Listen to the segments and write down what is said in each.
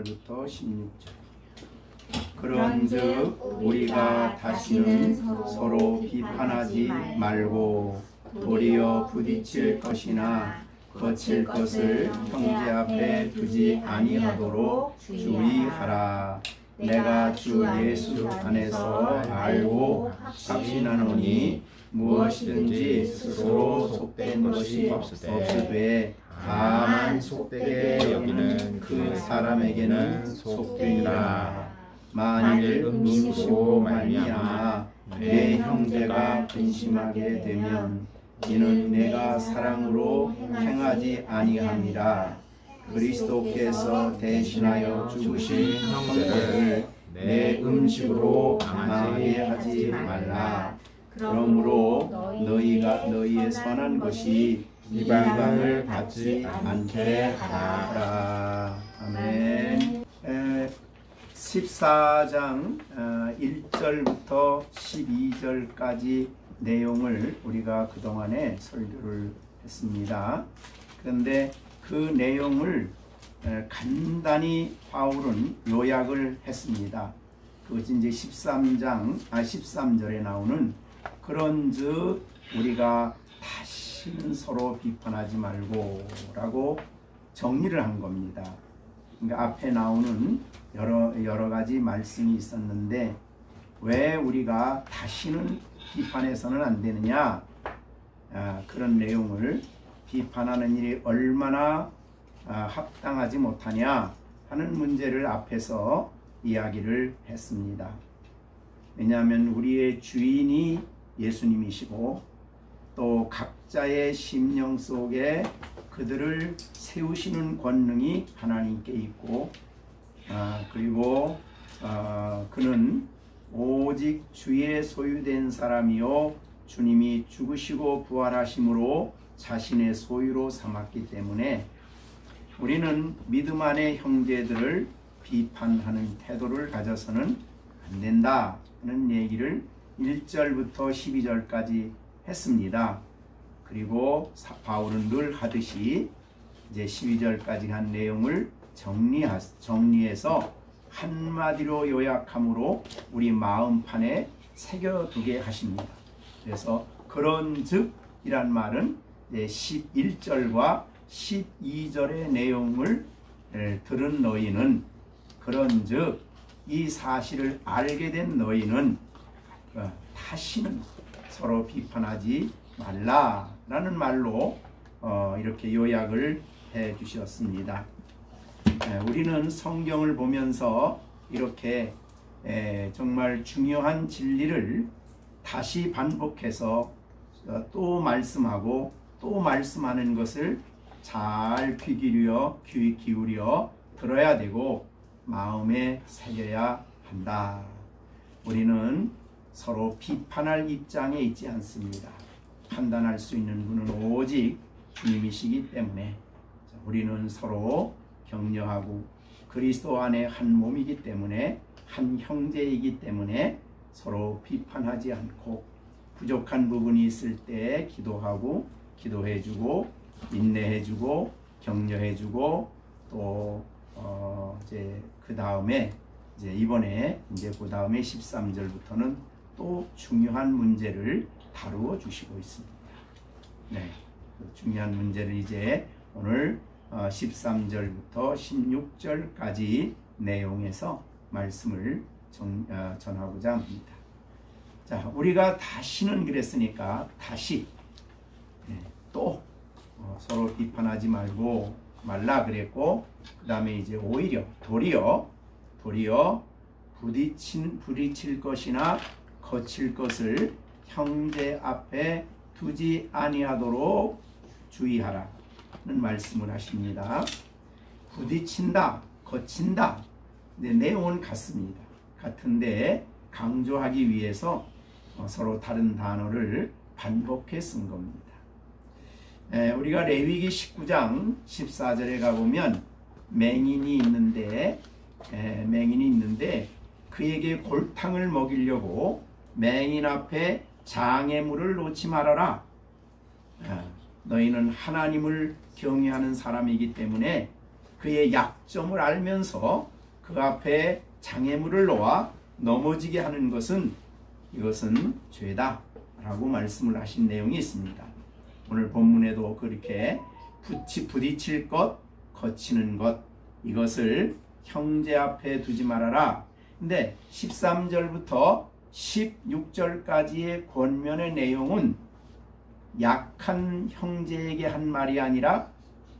부터 16절. 그런즉 우리가 다시는 서로 비판하지 말고 도리어 부딪힐 것이나 거칠 것을 형제 앞에 두지 아니하도록 주의하라. 내가 주 예수 안에서 알고 확신하노니 무엇이든지 스스로 속된 것이 없으되 다만 속되게 여기는 그 사람에게는 속되니라. 만일 음식으로 말미암아 내 형제가 근심하게 되면 이는 내가 사랑으로 행하지 아니함이라. 그리스도께서 대신하여 죽으신 형제를 내 음식으로 망하게 하지 말라. 그러므로 너희가 너희의 선한 것이 이방을 받지 않게 하라. 아멘. 14장 1절부터 12절까지 내용을 우리가 그동안에 설교를 했습니다. 그런데 그 내용을 간단히 바울은 요약을 했습니다. 그것이 이제 13절에 나오는 그런즉 우리가 다시는 서로 비판하지 말고 라고 정리를 한 겁니다. 그러니까 앞에 나오는 여러 가지 말씀이 있었는데 왜 우리가 다시는 비판해서는 안 되느냐, 그런 내용을, 비판하는 일이 얼마나 합당하지 못하냐 하는 문제를 앞에서 이야기를 했습니다. 왜냐하면 우리의 주인이 예수님이시고 또 각자의 심령 속에 그들을 세우시는 권능이 하나님께 있고, 그리고 그는 오직 주의 소유된 사람이요 주님이 죽으시고 부활하심으로 자신의 소유로 삼았기 때문에 우리는 믿음 안의 형제들을 비판하는 태도를 가져서는 안 된다 하는 얘기를 1절부터 12절까지 했습니다. 그리고 바울은 늘 하듯이 이제 12절까지 한 내용을 정리해서 한마디로 요약함으로 우리 마음판에 새겨두게 하십니다. 그래서 그런즉 이란 말은 11절과 12절의 내용을 들은 너희는, 그런즉 이 사실을 알게 된 너희는 다시는 서로 비판하지 말라라는 말로 이렇게 요약을 해 주셨습니다. 우리는 성경을 보면서 이렇게 정말 중요한 진리를 다시 반복해서 또 말씀하고 또 말씀하는 것을 잘 귀 기울여 들어야 되고 마음에 새겨야 한다. 우리는 서로 비판할 입장에 있지 않습니다. 판단할 수 있는 분은 오직 주님이시기 때문에 우리는 서로 격려하고 그리스도 안에 한 몸이기 때문에 한 형제이기 때문에 서로 비판하지 않고 부족한 부분이 있을 때 기도하고 기도해주고 인내해주고 격려해주고 또 이제 그 다음에 이번에 그 다음에 13절부터는 또 중요한 문제를 다루어 주시고 있습니다. 네, 중요한 문제를 이제 오늘 13절부터 16절까지 내용에서 말씀을 전하고자 합니다. 자, 우리가 다시는 그랬으니까 다시 또 서로 비판하지 말라 그랬고, 그 다음에 이제 오히려 도리어 부딪힐 것이나 거칠 것을 형제 앞에 두지 아니하도록 주의하라 는 말씀을 하십니다. 부딪힌다, 거친다, 내용은 같은데 강조하기 위해서 서로 다른 단어를 반복해 쓴 겁니다. 우리가 레위기 19장 14절에 가보면 맹인이 있는데 그에게 골탕을 먹이려고 맹인 앞에 장애물을 놓지 말아라. 너희는 하나님을 경외하는 사람이기 때문에 그의 약점을 알면서 그 앞에 장애물을 놓아 넘어지게 하는 것은 이것은 죄다 라고 말씀을 하신 내용이 있습니다. 오늘 본문에도 그렇게 부딪힐 것, 거치는 것, 이것을 형제 앞에 두지 말아라. 근데 13절부터 16절까지의 권면의 내용은 약한 형제에게 한 말이 아니라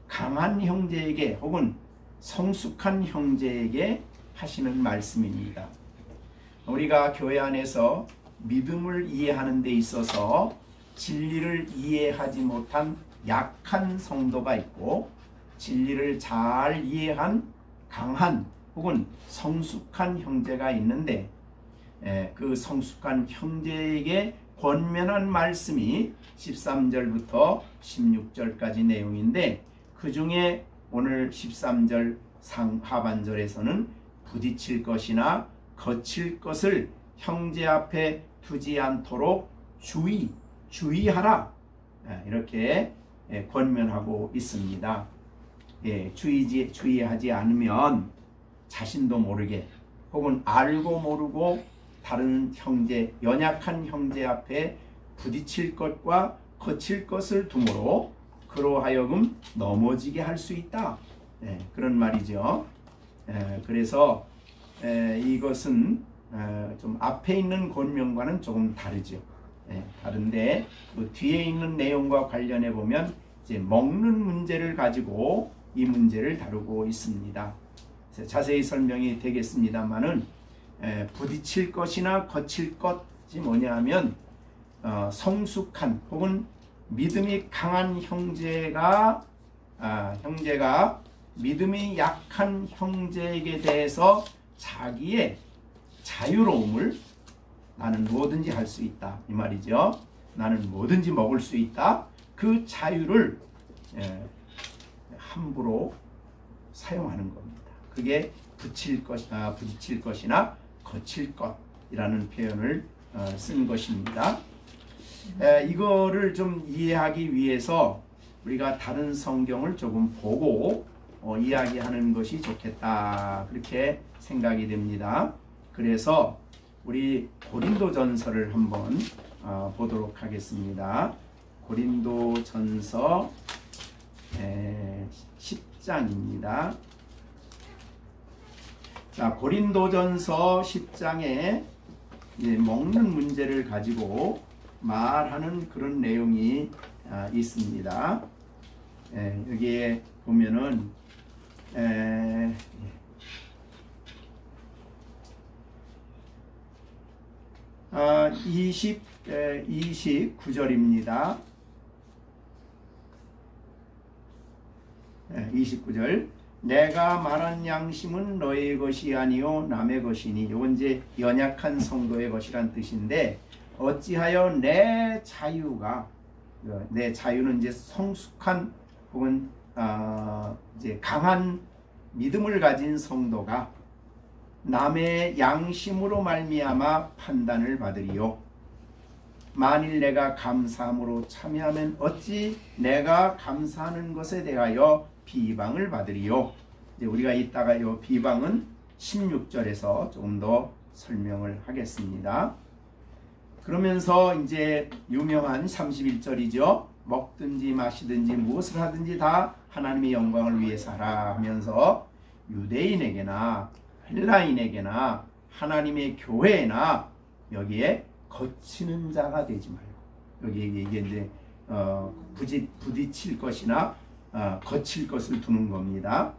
강한 형제에게 혹은 성숙한 형제에게 하시는 말씀입니다. 우리가 교회 안에서 믿음을 이해하는 데 있어서 진리를 이해하지 못한 약한 성도가 있고 진리를 잘 이해한 강한 혹은 성숙한 형제가 있는데 그 성숙한 형제에게 권면한 말씀이 13절부터 16절까지 내용인데 그 중에 오늘 13절 하반절에서는 부딪힐 것이나 거칠 것을 형제 앞에 두지 않도록 주의하라 이렇게 권면하고 있습니다. 주의하지 않으면 자신도 모르게 혹은 알고 모르고 다른 형제, 연약한 형제 앞에 부딪힐 것과 거칠 것을 두므로 그로 하여금 넘어지게 할 수 있다. 그런 말이죠. 그래서 이것은 좀 앞에 있는 권면과는 조금 다르죠. 다른데 그 뒤에 있는 내용과 관련해 보면 이제 먹는 문제를 가지고 이 문제를 다루고 있습니다. 자세히 설명이 되겠습니다만은 부딪힐 것이나 거칠 것이 뭐냐면 성숙한 혹은 믿음이 강한 형제가 믿음이 약한 형제에게 대해서 자기의 자유로움을 나는 뭐든지 할 수 있다 이 말이죠. 나는 뭐든지 먹을 수 있다. 그 자유를 함부로 사용하는 겁니다. 그게 부딪힐 것이나 거칠 것이라는 표현을 쓴 것입니다. 이거를 좀 이해하기 위해서 우리가 다른 성경을 조금 보고 이야기하는 것이 좋겠다 그렇게 생각이 됩니다. 그래서 우리 고린도전서를 한번 보도록 하겠습니다. 고린도전서 10장입니다. 자, 고린도전서 10장에 먹는 문제를 가지고 말하는 그런 내용이 있습니다. 여기에 보면은 29절입니다. 29절 내가 말한 양심은 너의 것이 아니요 남의 것이니 이건 이제 연약한 성도의 것이란 뜻인데 어찌하여 내 자유는 이제 성숙한 혹은 이제 강한 믿음을 가진 성도가 남의 양심으로 말미암아 판단을 받으리요. 만일 내가 감사함으로 참여하면 어찌 내가 감사하는 것에 대하여 비방을 받으리요. 이제 우리가 이따가 이 비방은 16절에서 조금 더 설명을 하겠습니다. 그러면서 이제 유명한 31절이죠. 먹든지 마시든지 무엇을 하든지 다 하나님의 영광을 위해서 하라 하면서 유대인에게나 헬라인에게나 하나님의 교회나 여기에 거치는 자가 되지 말고 여기 이게 이제 부딪힐 것이나 거칠 것을 두는 겁니다.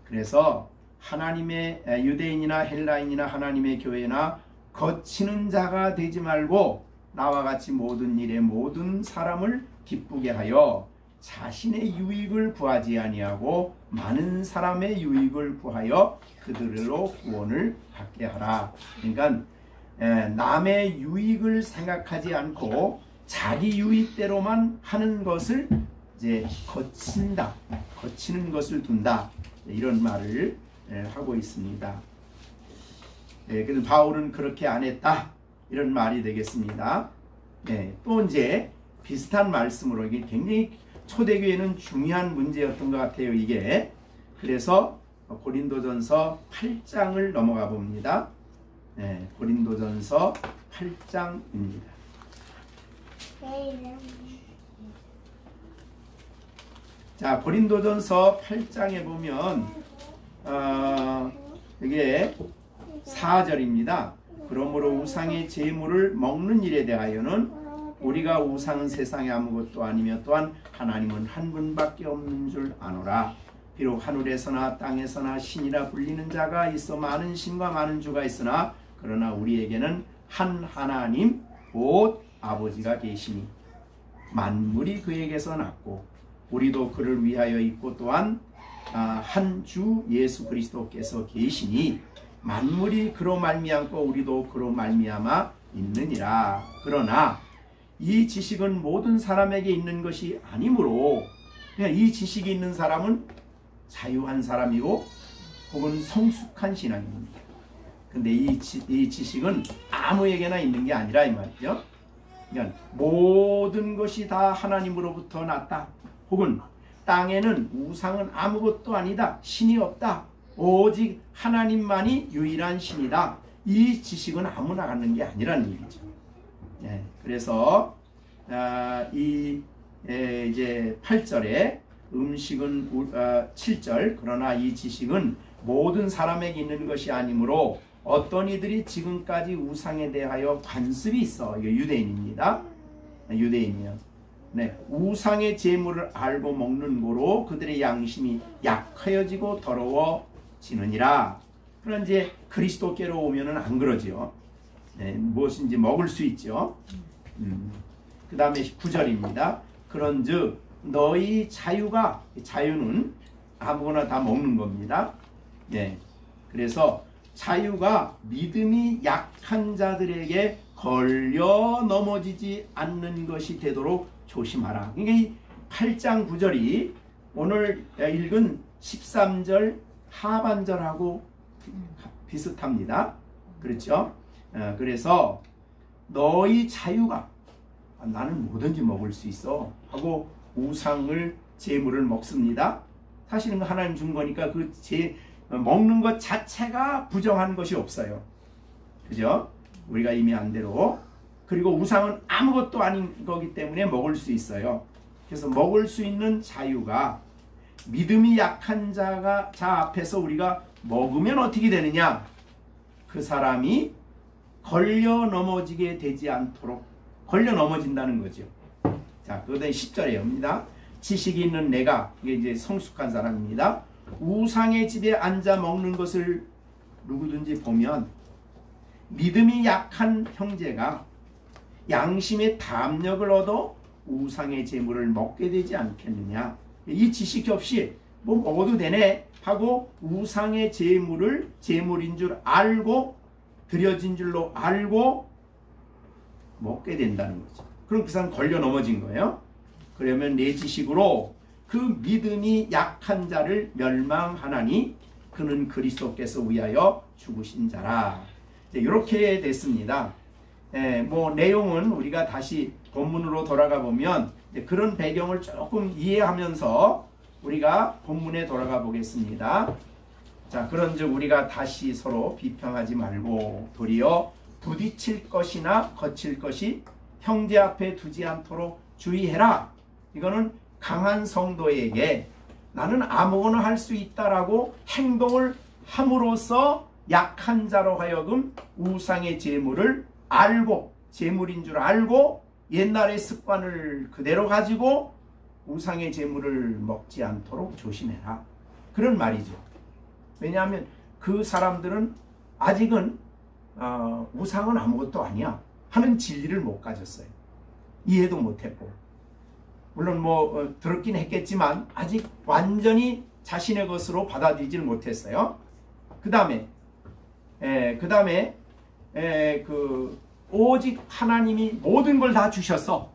그래서 하나님의 유대인이나 헬라인이나 하나님의 교회나 거치는 자가 되지 말고 나와 같이 모든 일에 모든 사람을 기쁘게 하여 자신의 유익을 구하지 아니하고 많은 사람의 유익을 구하여 그들로 구원을 받게 하라. 그러니까 남의 유익을 생각하지 않고 자기 유익대로만 하는 것을 이제 거치는 것을 둔다. 이런 말을 하고 있습니다. 그래서 바울은 그렇게 안 했다. 이런 말이 되겠습니다. 또 이제 비슷한 말씀으로 이게 굉장히 초대교회는 중요한 문제였던 것 같아요. 이게 그래서 고린도전서 8장을 넘어가 봅니다. 네, 고린도전서 8장입니다. 자, 고린도전서 8장에 보면 이게 4절입니다. 그러므로 우상의 제물을 먹는 일에 대하여는 우리가 우상은 세상에 아무것도 아니며 또한 하나님은 한 분밖에 없는 줄 아노라. 비록 하늘에서나 땅에서나 신이라 불리는 자가 있어 많은 신과 많은 주가 있으나 그러나 우리에게는 한 하나님 곧 아버지가 계시니 만물이 그에게서 났고 우리도 그를 위하여 있고 또한 한 주 예수 그리스도께서 계시니 만물이 그로 말미암고 우리도 그로 말미암아 있느니라. 그러나 이 지식은 모든 사람에게 있는 것이 아니므로 그냥 이 지식이 있는 사람은 자유한 사람이고 혹은 성숙한 신앙입니다. 근데 이 지식은 아무에게나 있는 게 아니라 이 말이죠. 그러니까 모든 것이 다 하나님으로부터 났다. 혹은 땅에는 우상은 아무것도 아니다. 신이 없다. 오직 하나님만이 유일한 신이다. 이 지식은 아무나 갖는 게 아니라는 얘기죠. 예, 그래서 이제 8절에 음식은 7절 그러나 이 지식은 모든 사람에게 있는 것이 아니므로 어떤 이들이 지금까지 우상에 대하여 관습이 있어. 이게 유대인입니다. 유대인이요. 네, 우상의 제물을 알고 먹는 거로 그들의 양심이 약하여지고 더러워지느니라. 그러나 이제 그리스도께로 오면은 안 그러지요. 네, 무엇인지 먹을 수 있죠. 그 다음에 9절입니다. 그런즉 너희 자유는 아무거나 다 먹는 겁니다. 네, 그래서 자유가 믿음이 약한 자들에게 걸려 넘어지지 않는 것이 되도록 조심하라. 이게 8장 9절이 오늘 읽은 13절 하반절하고 비슷합니다. 그렇죠? 그래서 너희 자유가 나는 뭐든지 먹을 수 있어 하고 우상을 제물을 먹습니다. 사실은 하나님 준 거니까 그 먹는 것 자체가 부정한 것이 없어요. 그죠? 우리가 이미 안 대로. 그리고 우상은 아무것도 아닌 거기 때문에 먹을 수 있어요. 그래서 먹을 수 있는 자유가 믿음이 약한 자 앞에서 우리가 먹으면 어떻게 되느냐? 그 사람이 걸려 넘어지게 되지 않도록 걸려 넘어진다는 거죠. 자, 그다음에 10절에 옵니다. 지식이 있는 내가, 이게 이제 성숙한 사람입니다. 우상의 집에 앉아 먹는 것을 누구든지 보면 믿음이 약한 형제가 양심의 담력을 얻어 우상의 제물을 먹게 되지 않겠느냐. 이 지식 없이 뭐 먹어도 되네 하고 우상의 제물을 제물인 줄 알고 드려진 줄로 알고 먹게 된다는 거죠. 그럼 그 사람 걸려 넘어진 거예요. 그러면 내 지식으로 그 믿음이 약한 자를 멸망하나니 그는 그리스도께서 위하여 죽으신 자라. 이렇게 됐습니다. 뭐 내용은 우리가 다시 본문으로 돌아가 보면 그런 배경을 조금 이해하면서 우리가 본문에 돌아가 보겠습니다. 자, 그런즉 우리가 다시 서로 비평하지 말고 도리어 부딪힐 것이나 거칠 것이 형제 앞에 두지 않도록 주의해라. 이거는 강한 성도에게 나는 아무거나 할 수 있다라고 행동을 함으로써 약한 자로 하여금 우상의 제물을 알고 제물인 줄 알고 옛날의 습관을 그대로 가지고 우상의 제물을 먹지 않도록 조심해라. 그런 말이죠. 왜냐하면 그 사람들은 아직은 우상은 아무것도 아니야 하는 진리를 못 가졌어요. 이해도 못했고 물론 뭐 들었긴 했겠지만 아직 완전히 자신의 것으로 받아들이지를 못했어요. 그 다음에 오직 하나님이 모든 걸 다 주셨어.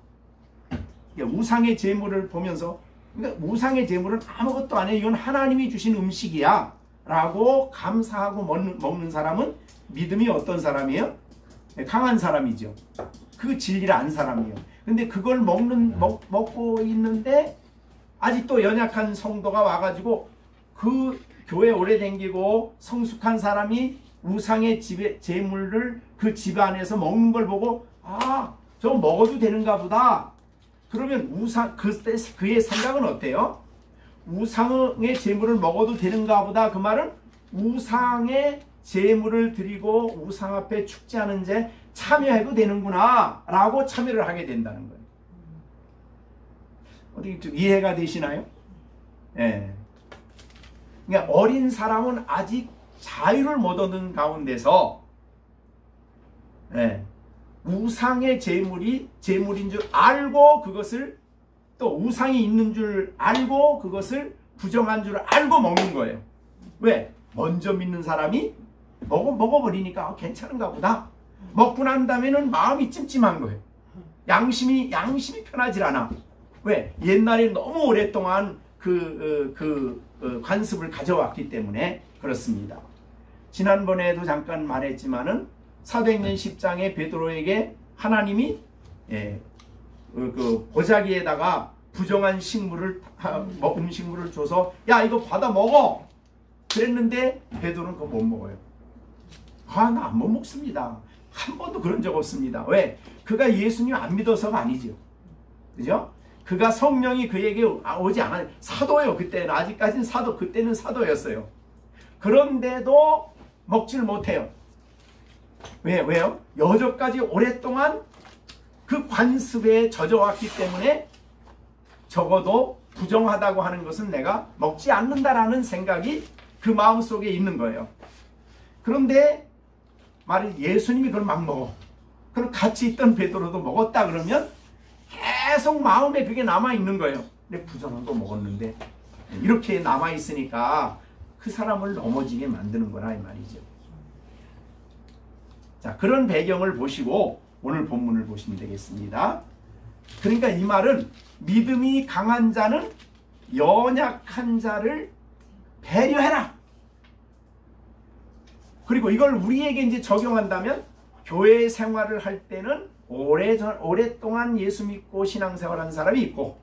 우상의 제물을 보면서 그러니까 우상의 제물은 아무것도 아니야. 이건 하나님이 주신 음식이야 라고 감사하고 먹는 사람은 믿음이 어떤 사람이에요? 강한 사람이죠. 그 진리를 안 사람이에요. 근데 그걸 먹고 있는데 아직도 연약한 성도가 와가지고 그 교회 오래 다니고 성숙한 사람이 우상의 제물을 그 집안에서 먹는 걸 보고 아, 저거 먹어도 되는가 보다. 그러면 그의 생각은 어때요? 우상의 제물을 먹어도 되는가 보다. 그 말은 우상의 제물을 드리고 우상 앞에 축제하는 데 참여해도 되는구나 라고 참여를 하게 된다는 거예요. 어떻게 좀 이해가 되시나요? 예. 그러니까 어린 사람은 아직 자유를 못 얻은 가운데서 예, 우상의 제물인 줄 알고 그것을 또 우상이 있는 줄 알고 그것을 부정한 줄 알고 먹는 거예요. 왜? 먼저 믿는 사람이 먹어버리니까 괜찮은가 보다. 먹고 난 다음에는 마음이 찜찜한 거예요. 양심이 편하질 않아. 왜? 옛날에 너무 오랫동안 관습을 가져왔기 때문에 그렇습니다. 지난번에도 잠깐 말했지만은 사도행전 10장에 베드로에게 하나님이 그 보자기에다가 부정한 음식물을 줘서 야 이거 받아 먹어 그랬는데 베드로는 그거 못 먹어요. 아, 나 못 먹습니다. 한 번도 그런 적 없습니다. 왜? 그가 예수님 안 믿어서가 아니죠. 그죠? 그가 성령이 그에게 오지 않아요. 사도예요. 그때는 아직까지는 그때는 사도였어요. 그런데도 먹지를 못해요. 왜요? 여태까지 오랫동안 그 관습에 젖어왔기 때문에 적어도 부정하다고 하는 것은 내가 먹지 않는다라는 생각이 그 마음속에 있는 거예요. 그런데 예수님이 그걸 막 먹어. 그럼 같이 있던 베드로도 먹었다 그러면 계속 마음에 그게 남아있는 거예요. 근데 부정한 거 먹었는데 이렇게 남아있으니까 그 사람을 넘어지게 만드는 거라 이 말이죠. 자, 그런 배경을 보시고 오늘 본문을 보시면 되겠습니다. 그러니까 이 말은 믿음이 강한 자는 연약한 자를 배려해라. 그리고 이걸 우리에게 이제 적용한다면 교회 생활을 할 때는 오랫동안 예수 믿고 신앙생활하는 사람이 있고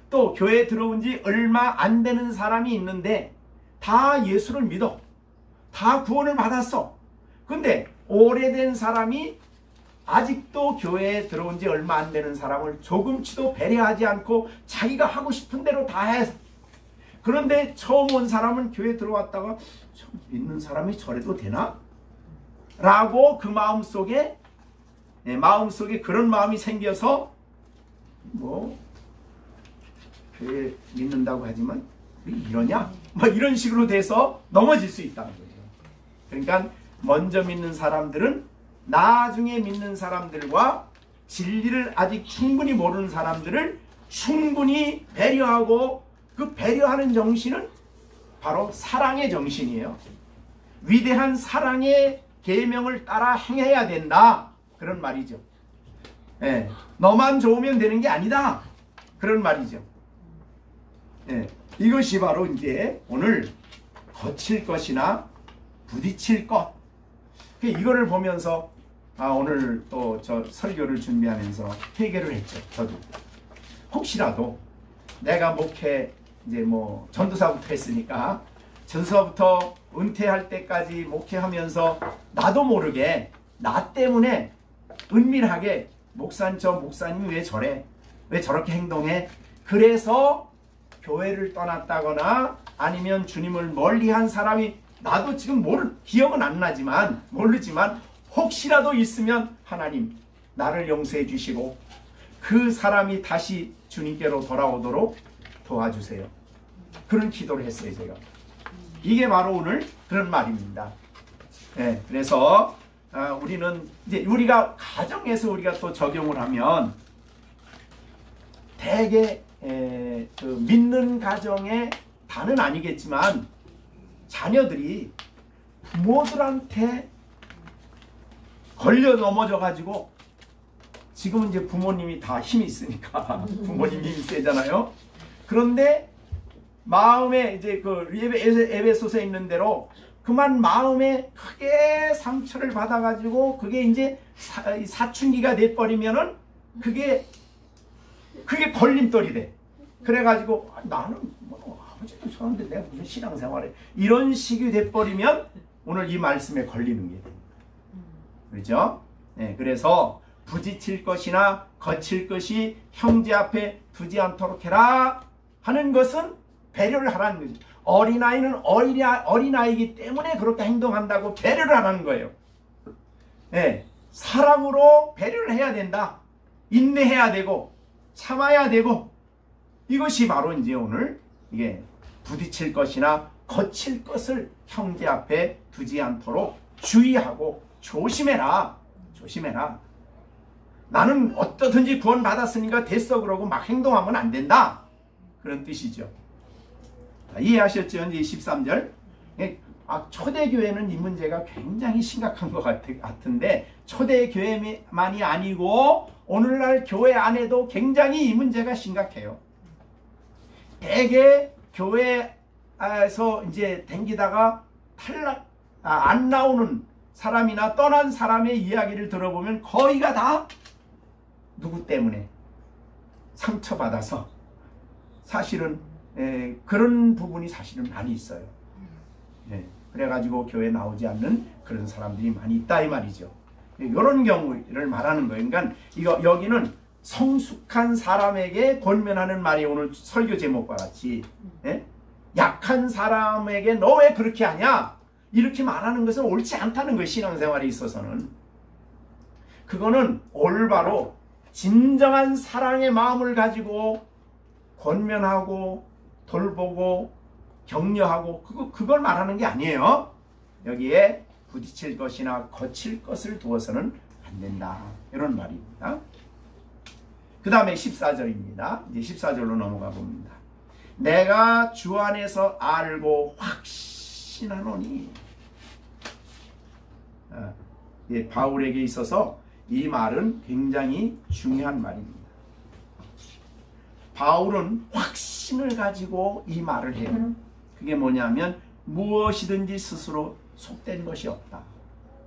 또 교회에 들어온 지 얼마 안 되는 사람이 있는데 다 예수를 믿어. 다 구원을 받았어. 근데 오래된 사람이 아직도 교회에 들어온 지 얼마 안 되는 사람을 조금치도 배려하지 않고 자기가 하고 싶은 대로 다 해. 그런데 처음 온 사람은 교회에 들어왔다가 믿는 사람이 저래도 되나? 라고 그 마음속에 그런 마음이 생겨서 교회 믿는다고 하지만 왜 이러냐? 이런 식으로 돼서 넘어질 수 있다는 거죠. 그러니까 먼저 믿는 사람들은 나중에 믿는 사람들과 진리를 아직 충분히 모르는 사람들을 충분히 배려하고 그 배려하는 정신은 바로 사랑의 정신이에요. 위대한 사랑의 계명을 따라 행해야 된다. 그런 말이죠. 너만 좋으면 되는 게 아니다. 그런 말이죠. 이것이 바로 이제 오늘 거칠 것이나 부딪힐 것. 이거를 보면서 오늘 또 저 설교를 준비하면서 회개를 했죠. 저도 혹시라도 내가 목회 이제 전도사부터 했으니까 전도사부터 은퇴할 때까지 목회하면서 나도 모르게 나 때문에 은밀하게 목사님이 왜 저래? 왜 저렇게 행동해? 그래서 교회를 떠났다거나 아니면 주님을 멀리한 사람이 나도 지금 기억은 안 나지만 모르지만 혹시라도 있으면 하나님 나를 용서해 주시고 그 사람이 다시 주님께로 돌아오도록 도와주세요. 그런 기도를 했어요. 제가. 이게 바로 오늘 그런 말입니다. 그래서 우리는 이제 우리가 가정에서 우리가 또 적용을 하면 대개 그 믿는 가정의 다는 아니겠지만 자녀들이 부모들한테 걸려 넘어져 가지고 지금은 이제 부모님이 다 힘이 있으니까 부모님이 힘이 세잖아요. 그런데 마음에 이제 그 에베소서에 있는 대로 그만 마음에 크게 상처를 받아 가지고 그게 이제 사춘기가 돼 버리면은 그게 걸림돌이 돼. 그래 가지고 나는 어쨌든 저런데 내가 무슨 신앙생활에 이런 식이 돼버리면 오늘 이 말씀에 걸리는 게 됩니다. 그렇죠? 네, 그래서 부딪힐 것이나 거칠 것이 형제 앞에 두지 않도록 해라 하는 것은 배려를 하라는 거죠. 어린아이는 어린아이이기 때문에 그렇게 행동한다고 배려를 하라는 거예요. 네, 사랑으로 배려를 해야 된다. 인내해야 되고 참아야 되고, 이것이 바로 이제 오늘 이게 부딪힐 것이나 거칠 것을 형제 앞에 두지 않도록 주의하고 조심해라. 조심해라. 나는 어떠든지 구원받았으니까 됐어 그러고 막 행동하면 안 된다. 그런 뜻이죠. 자, 이해하셨죠? 이제 13절. 초대교회는 이 문제가 굉장히 심각한 것 같은데, 초대교회만이 아니고 오늘날 교회 안에도 굉장히 이 문제가 심각해요. 대개 교회에서 이제 댕기다가 안 나오는 사람이나 떠난 사람의 이야기를 들어보면 거의가 다 누구 때문에 상처받아서 사실은 그런 부분이 사실은 많이 있어요. 그래가지고 교회 나오지 않는 그런 사람들이 많이 있다 이 말이죠. 이런 경우를 말하는 거예요. 그러니까 여기는 성숙한 사람에게 권면하는 말이 오늘 설교 제목과 같이 약한 사람에게 너 왜 그렇게 하냐 이렇게 말하는 것은 옳지 않다는 거예요. 신앙생활에 있어서는. 그거는 올바로 진정한 사랑의 마음을 가지고 권면하고 돌보고 격려하고 그걸 말하는 게 아니에요. 여기에 부딪힐 것이나 거칠 것을 두어서는 안 된다. 이런 말입니다. 그 다음에 14절입니다. 이제 14절로 넘어가 봅니다. 내가 주 안에서 알고 확신하노니. 바울에게 있어서 이 말은 굉장히 중요한 말입니다. 바울은 확신을 가지고 이 말을 해요. 그게 뭐냐면 무엇이든지 스스로 속된 것이 없다.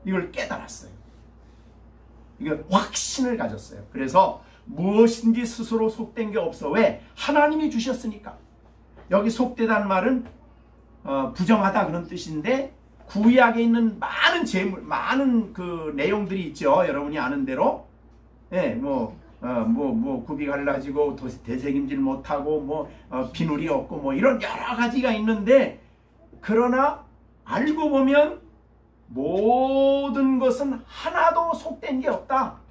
이걸 깨달았어요. 이걸 확신을 가졌어요. 그래서 무엇인지 스스로 속된 게 없어. 왜? 하나님이 주셨으니까. 여기 속되다는 말은 부정하다 그런 뜻인데, 구약에 있는 많은 재물, 많은 그 내용들이 있죠. 여러분이 아는 대로. 굽이 갈라지고 되새김질 못하고 비늘이 없고 이런 여러 가지가 있는데, 그러나 알고 보면 모든 것은 하나도 속된 게 없다.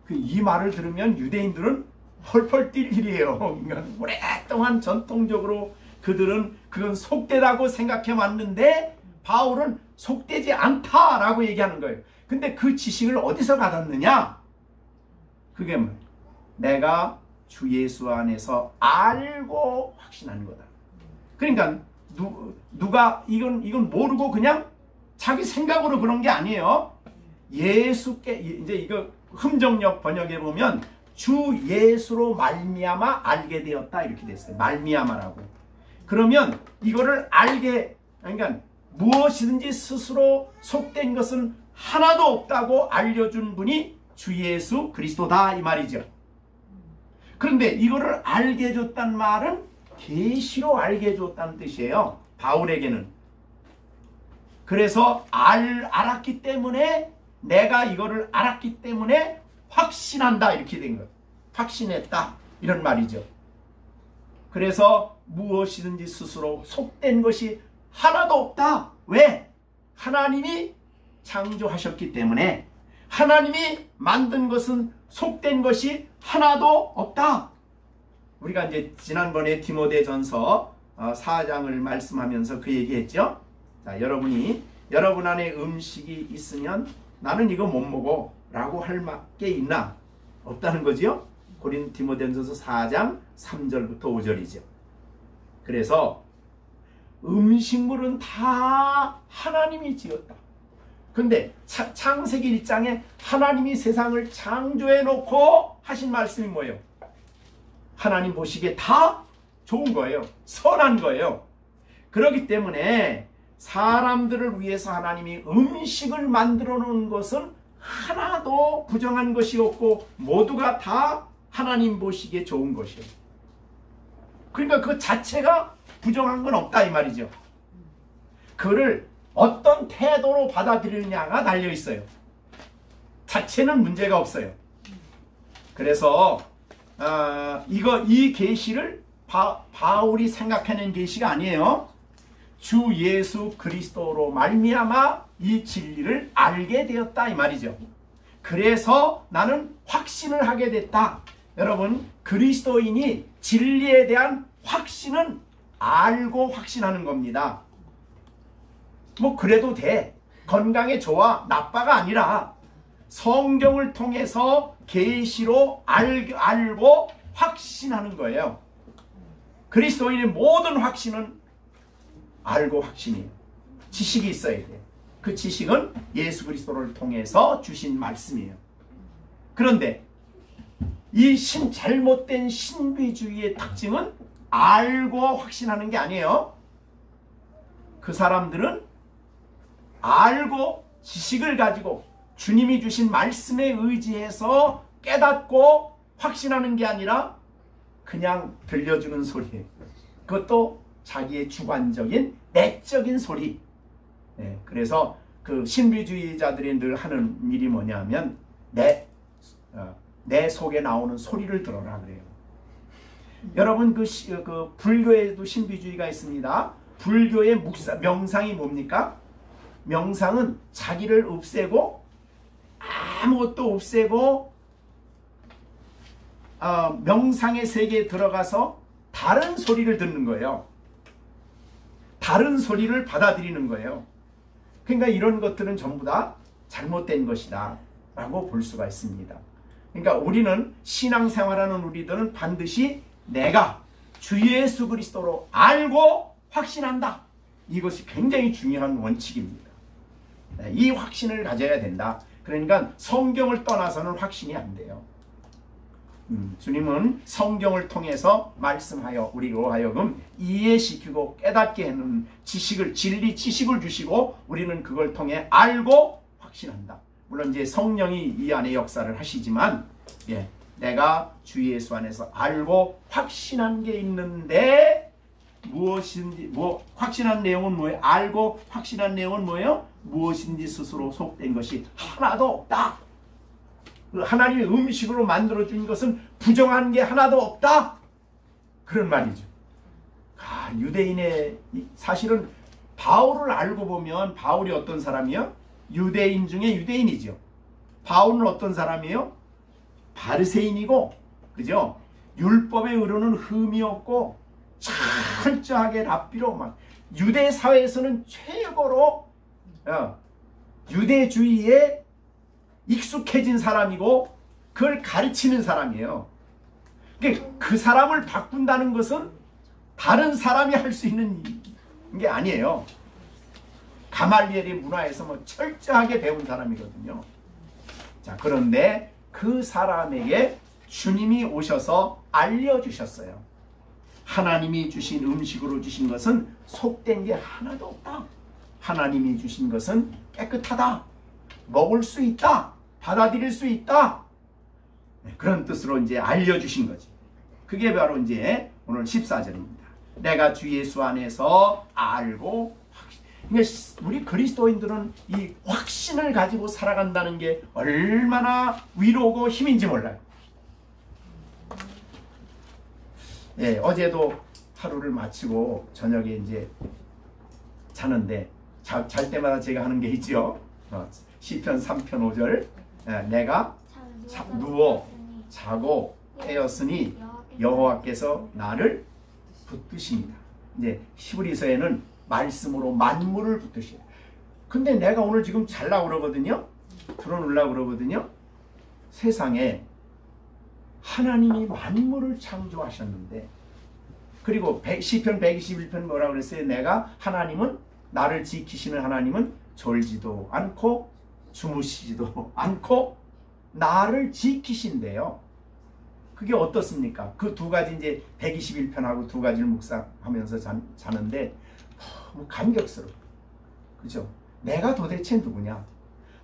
이 말을 들으면 유대인들은 펄펄 뛸 일이에요. 그러니까 오랫동안 전통적으로 그들은 그건 속되다고 생각해 왔는데, 바울은 속되지 않다라고 얘기하는 거예요. 근데 그 지식을 어디서 받았느냐? 그게 뭐예요? 내가 주 예수 안에서 알고 확신하는 거다. 그러니까 누가 이건 모르고 그냥 자기 생각으로 그런 게 아니에요. 예수께, 이제 이거 흠정역 번역에 보면 주 예수로 말미암아 알게 되었다 이렇게 됐어요. 말미암아라고. 그러면 이거를 그러니까 무엇이든지 스스로 속된 것은 하나도 없다고 알려준 분이 주 예수 그리스도다 이 말이죠. 그런데 이거를 알게 해줬단 말은 계시로 알게 해줬다는 뜻이에요. 바울에게는. 그래서 알았기 때문에, 내가 이거를 알았기 때문에 확신한다 이렇게 된 거예요. 확신했다 이런 말이죠. 그래서 무엇이든지 스스로 속된 것이 하나도 없다. 왜? 하나님이 창조하셨기 때문에, 하나님이 만든 것은 속된 것이 하나도 없다. 우리가 이제 지난번에 디모데전서 4장을 말씀하면서 그 얘기했죠. 자, 여러분 안에 음식이 있으면 나는 이거 못 먹어 라고 할 게 있나? 없다는 거지요. 디모데전서 4장 3절부터 5절이죠. 그래서 음식물은 다 하나님이 지었다. 근데 창세기 1장에 하나님이 세상을 창조해 놓고 하신 말씀이 뭐예요? 하나님 보시기에 다 좋은 거예요. 선한 거예요. 그렇기 때문에 사람들을 위해서 하나님이 음식을 만들어 놓은 것은 하나도 부정한 것이 없고 모두가 다 하나님 보시기에 좋은 것이에요. 그러니까 그 자체가 부정한 건 없다 이 말이죠. 그를 어떤 태도로 받아들이느냐가 달려 있어요. 자체는 문제가 없어요. 그래서 이 계시를 바울이 생각하는 계시가 아니에요. 주 예수 그리스도로 말미암아 이 진리를 알게 되었다 이 말이죠. 그래서 나는 확신을 하게 됐다. 여러분, 그리스도인이 진리에 대한 확신은 알고 확신하는 겁니다. 뭐 그래도 돼. 건강에 좋아. 나빠가 아니라 성경을 통해서 계시로 알고 확신하는 거예요. 그리스도인의 모든 확신은 알고 확신이에요. 지식이 있어야 돼요. 그 지식은 예수 그리스도를 통해서 주신 말씀이에요. 그런데 이 잘못된 신비주의의 특징은 알고 확신하는 게 아니에요. 그 사람들은 알고 지식을 가지고 주님이 주신 말씀에 의지해서 깨닫고 확신하는 게 아니라 그냥 들려주는 소리예요. 그것도 자기의 주관적인 내적인 소리. 그래서 그 신비주의자들이 늘 하는 일이 뭐냐면 내 속에 나오는 소리를 들어라 그래요. 여러분 그 불교에도 신비주의가 있습니다. 불교의 명상이 뭡니까? 명상은 자기를 없애고 아무것도 없애고 명상의 세계에 들어가서 다른 소리를 듣는 거예요. 다른 소리를 받아들이는 거예요. 그러니까 이런 것들은 전부 다 잘못된 것이다 라고 볼 수가 있습니다. 그러니까 우리는 신앙생활하는 우리들은 반드시 내가 주 예수 그리스도로 알고 확신한다. 이것이 굉장히 중요한 원칙입니다. 이 확신을 가져야 된다. 그러니까 성경을 떠나서는 확신이 안 돼요. 주님은 성경을 통해서 말씀하여 우리로 하여금 이해시키고 깨닫게 하는 진리 지식을 주시고 우리는 그걸 통해 알고 확신한다. 물론 이제 성령이 이 안에 역사를 하시지만 내가 주 예수 안에서 알고 확신한 게 있는데 무엇인지 확신한 내용은 뭐예요? 알고 확신한 내용은 뭐예요? 무엇인지 스스로 속된 것이 하나도 없다. 하나님의 음식으로 만들어준 것은 부정한 게 하나도 없다. 그런 말이죠. 유대인의 사실은 바울을 알고 보면 바울이 어떤 사람이요? 유대인 중에 유대인이죠. 바울은 어떤 사람이에요? 바리새인이고, 그죠? 율법에 의로는 흠이 없고 철저하게 랍비로 막 유대 사회에서는 최고로 유대주의에 익숙해진 사람이고 그걸 가르치는 사람이에요. 그 사람을 바꾼다는 것은 다른 사람이 할 수 있는 게 아니에요. 가말리엘의 문화에서 뭐 철저하게 배운 사람이거든요. 자, 그런데 그 사람에게 주님이 오셔서 알려주셨어요. 하나님이 주신 음식으로 주신 것은 속된 게 하나도 없다. 하나님이 주신 것은 깨끗하다. 먹을 수 있다. 받아들일 수 있다. 그런 뜻으로 이제 알려주신 거지. 그게 바로 이제 오늘 14절입니다. 내가 주 예수 안에서 알고 그러니까 우리 그리스도인들은 이 확신을 가지고 살아간다는 게 얼마나 위로고 힘인지 몰라요. 어제도 하루를 마치고 저녁에 이제 자는데 잘 때마다 제가 하는 게 있죠. 시편 3편 5절 내가 누워 자고 깨었으니 여호와께서 나를 붙드십니다. 이제 히브리서에는 말씀으로 만물을 붙드셔요. 근데 내가 오늘 지금 잘라고 그러거든요. 들어놓으려고 그러거든요. 세상에 하나님이 만물을 창조하셨는데 그리고 시편 121편 뭐라고 그랬어요? 내가 하나님은 나를 지키시는 하나님은 졸지도 않고 주무시지도 않고 나를 지키신대요. 그게 어떻습니까? 그 두 가지 이제 121편하고 두 가지를 묵상하면서 자는데 너무 감격스러워. 그죠? 내가 도대체 누구냐?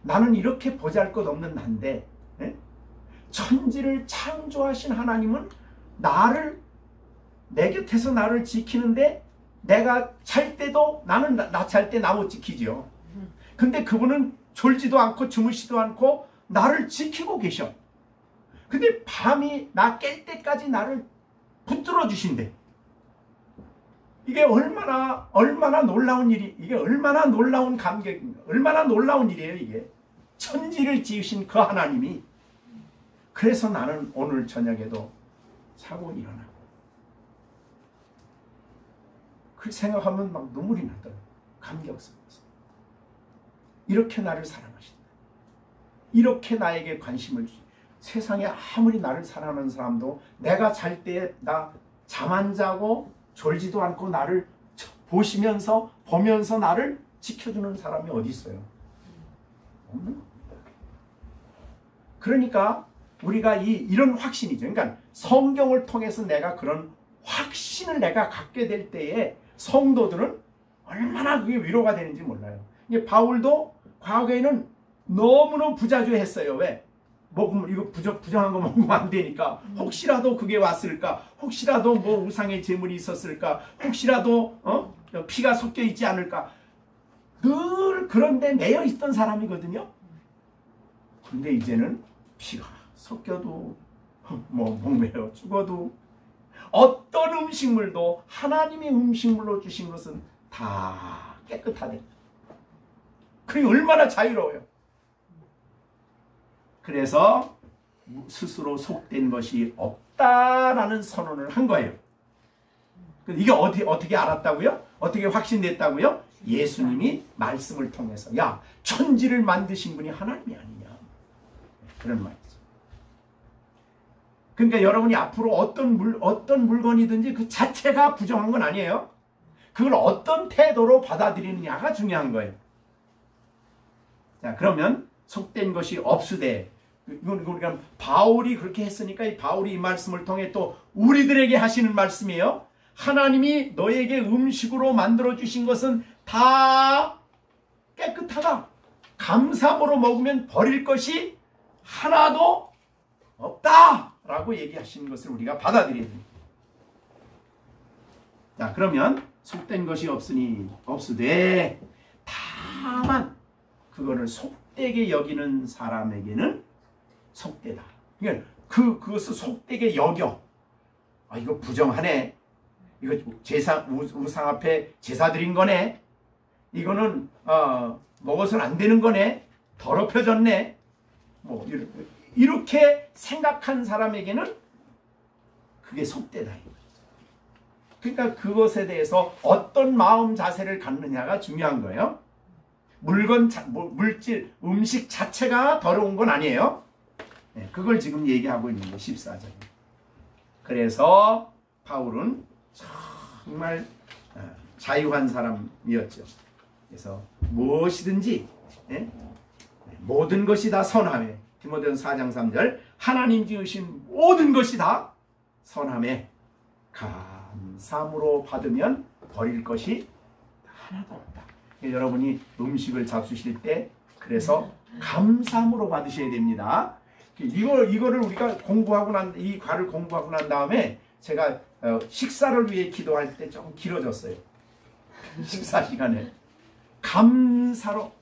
나는 이렇게 보잘것없는 난데 천지를 창조하신 하나님은 내 곁에서 나를 지키는데 내가 잘 때도 나는 나 잘 때 나 못 지키지요. 근데 그분은 졸지도 않고 주무시도 않고 나를 지키고 계셔. 근데 밤이 나 깰 때까지 나를 붙들어 주신대. 이게 얼마나 놀라운 일이, 이게 얼마나 놀라운 감격입니다. 얼마나 놀라운 일이에요, 이게. 천지를 지으신 그 하나님이. 그래서 나는 오늘 저녁에도 자고 일어나고. 그 생각하면 막 눈물이 나더라고요. 감격스러워서. 이렇게 나를 사랑하신다. 이렇게 나에게 관심을 주시. 세상에 아무리 나를 사랑하는 사람도 내가 잘 때 나 잠 안 자고 졸지도 않고 나를 보면서 나를 지켜주는 사람이 어디 있어요? 없는 겁니다. 그러니까 우리가 이런 확신이죠. 그러니까 성경을 통해서 내가 그런 확신을 내가 갖게 될 때에 성도들은 얼마나 그게 위로가 되는지 몰라요. 이게 바울도 과거에는 너무너무 부자주했어요. 왜? 먹으면 이거 부정한 거 먹으면 안 되니까. 혹시라도 그게 왔을까? 혹시라도 뭐 우상의 제물이 있었을까? 혹시라도 피가 섞여 있지 않을까? 늘 그런 데 매여 있던 사람이거든요. 근데 이제는 피가 섞여도 뭐 목매어 죽어도 어떤 음식물도 하나님의 음식물로 주신 것은 다 깨끗하대. 그게 얼마나 자유로워요. 그래서 스스로 속된 것이 없다라는 선언을 한 거예요. 이게 어떻게 알았다고요? 어떻게 확신됐다고요? 예수님이 말씀을 통해서. 야, 천지를 만드신 분이 하나님이 아니냐, 그런 말이죠. 그러니까 여러분이 앞으로 어떤 물건이든지 그 자체가 부정한 건 아니에요. 그걸 어떤 태도로 받아들이느냐가 중요한 거예요. 자, 그러면 속된 것이 없으되, 이건 우리가 바울이 그렇게 했으니까 바울이 이 말씀을 통해 또 우리들에게 하시는 말씀이에요. 하나님이 너에게 음식으로 만들어 주신 것은 다 깨끗하다. 감사함으로 먹으면 버릴 것이 하나도 없다 라고 얘기하시는 것을 우리가 받아들여야 됩니다. 자, 그러면 속된 것이 없으되 다만 그거를 속되게 여기는 사람에게는 속되다. 그러니까 그것을 속되게 여겨. 아, 이거 부정하네. 이거 우상 앞에 제사 드린 거네. 이거는 먹어서는 안 되는 거네. 더럽혀졌네. 뭐 이렇게 생각한 사람에게는 그게 속되다. 그러니까 그것에 대해서 어떤 마음 자세를 갖느냐가 중요한 거예요. 물질, 음식 자체가 더러운 건 아니에요. 네, 그걸 지금 얘기하고 있는 게 14절입니다. 그래서 바울은 정말 자유한 사람이었죠. 그래서 무엇이든지 모든 것이 다 선함에, 디모데전서 4장 3절, 하나님 지으신 모든 것이 다 선함에 감사함으로 받으면 버릴 것이 하나도 없다. 여러분이 음식을 잡수실 때 그래서 감사함으로 받으셔야 됩니다. 이거를 우리가 이 과를 공부하고 난 다음에 제가 식사를 위해 기도할 때 조금 길어졌어요. 식사 시간에 감사로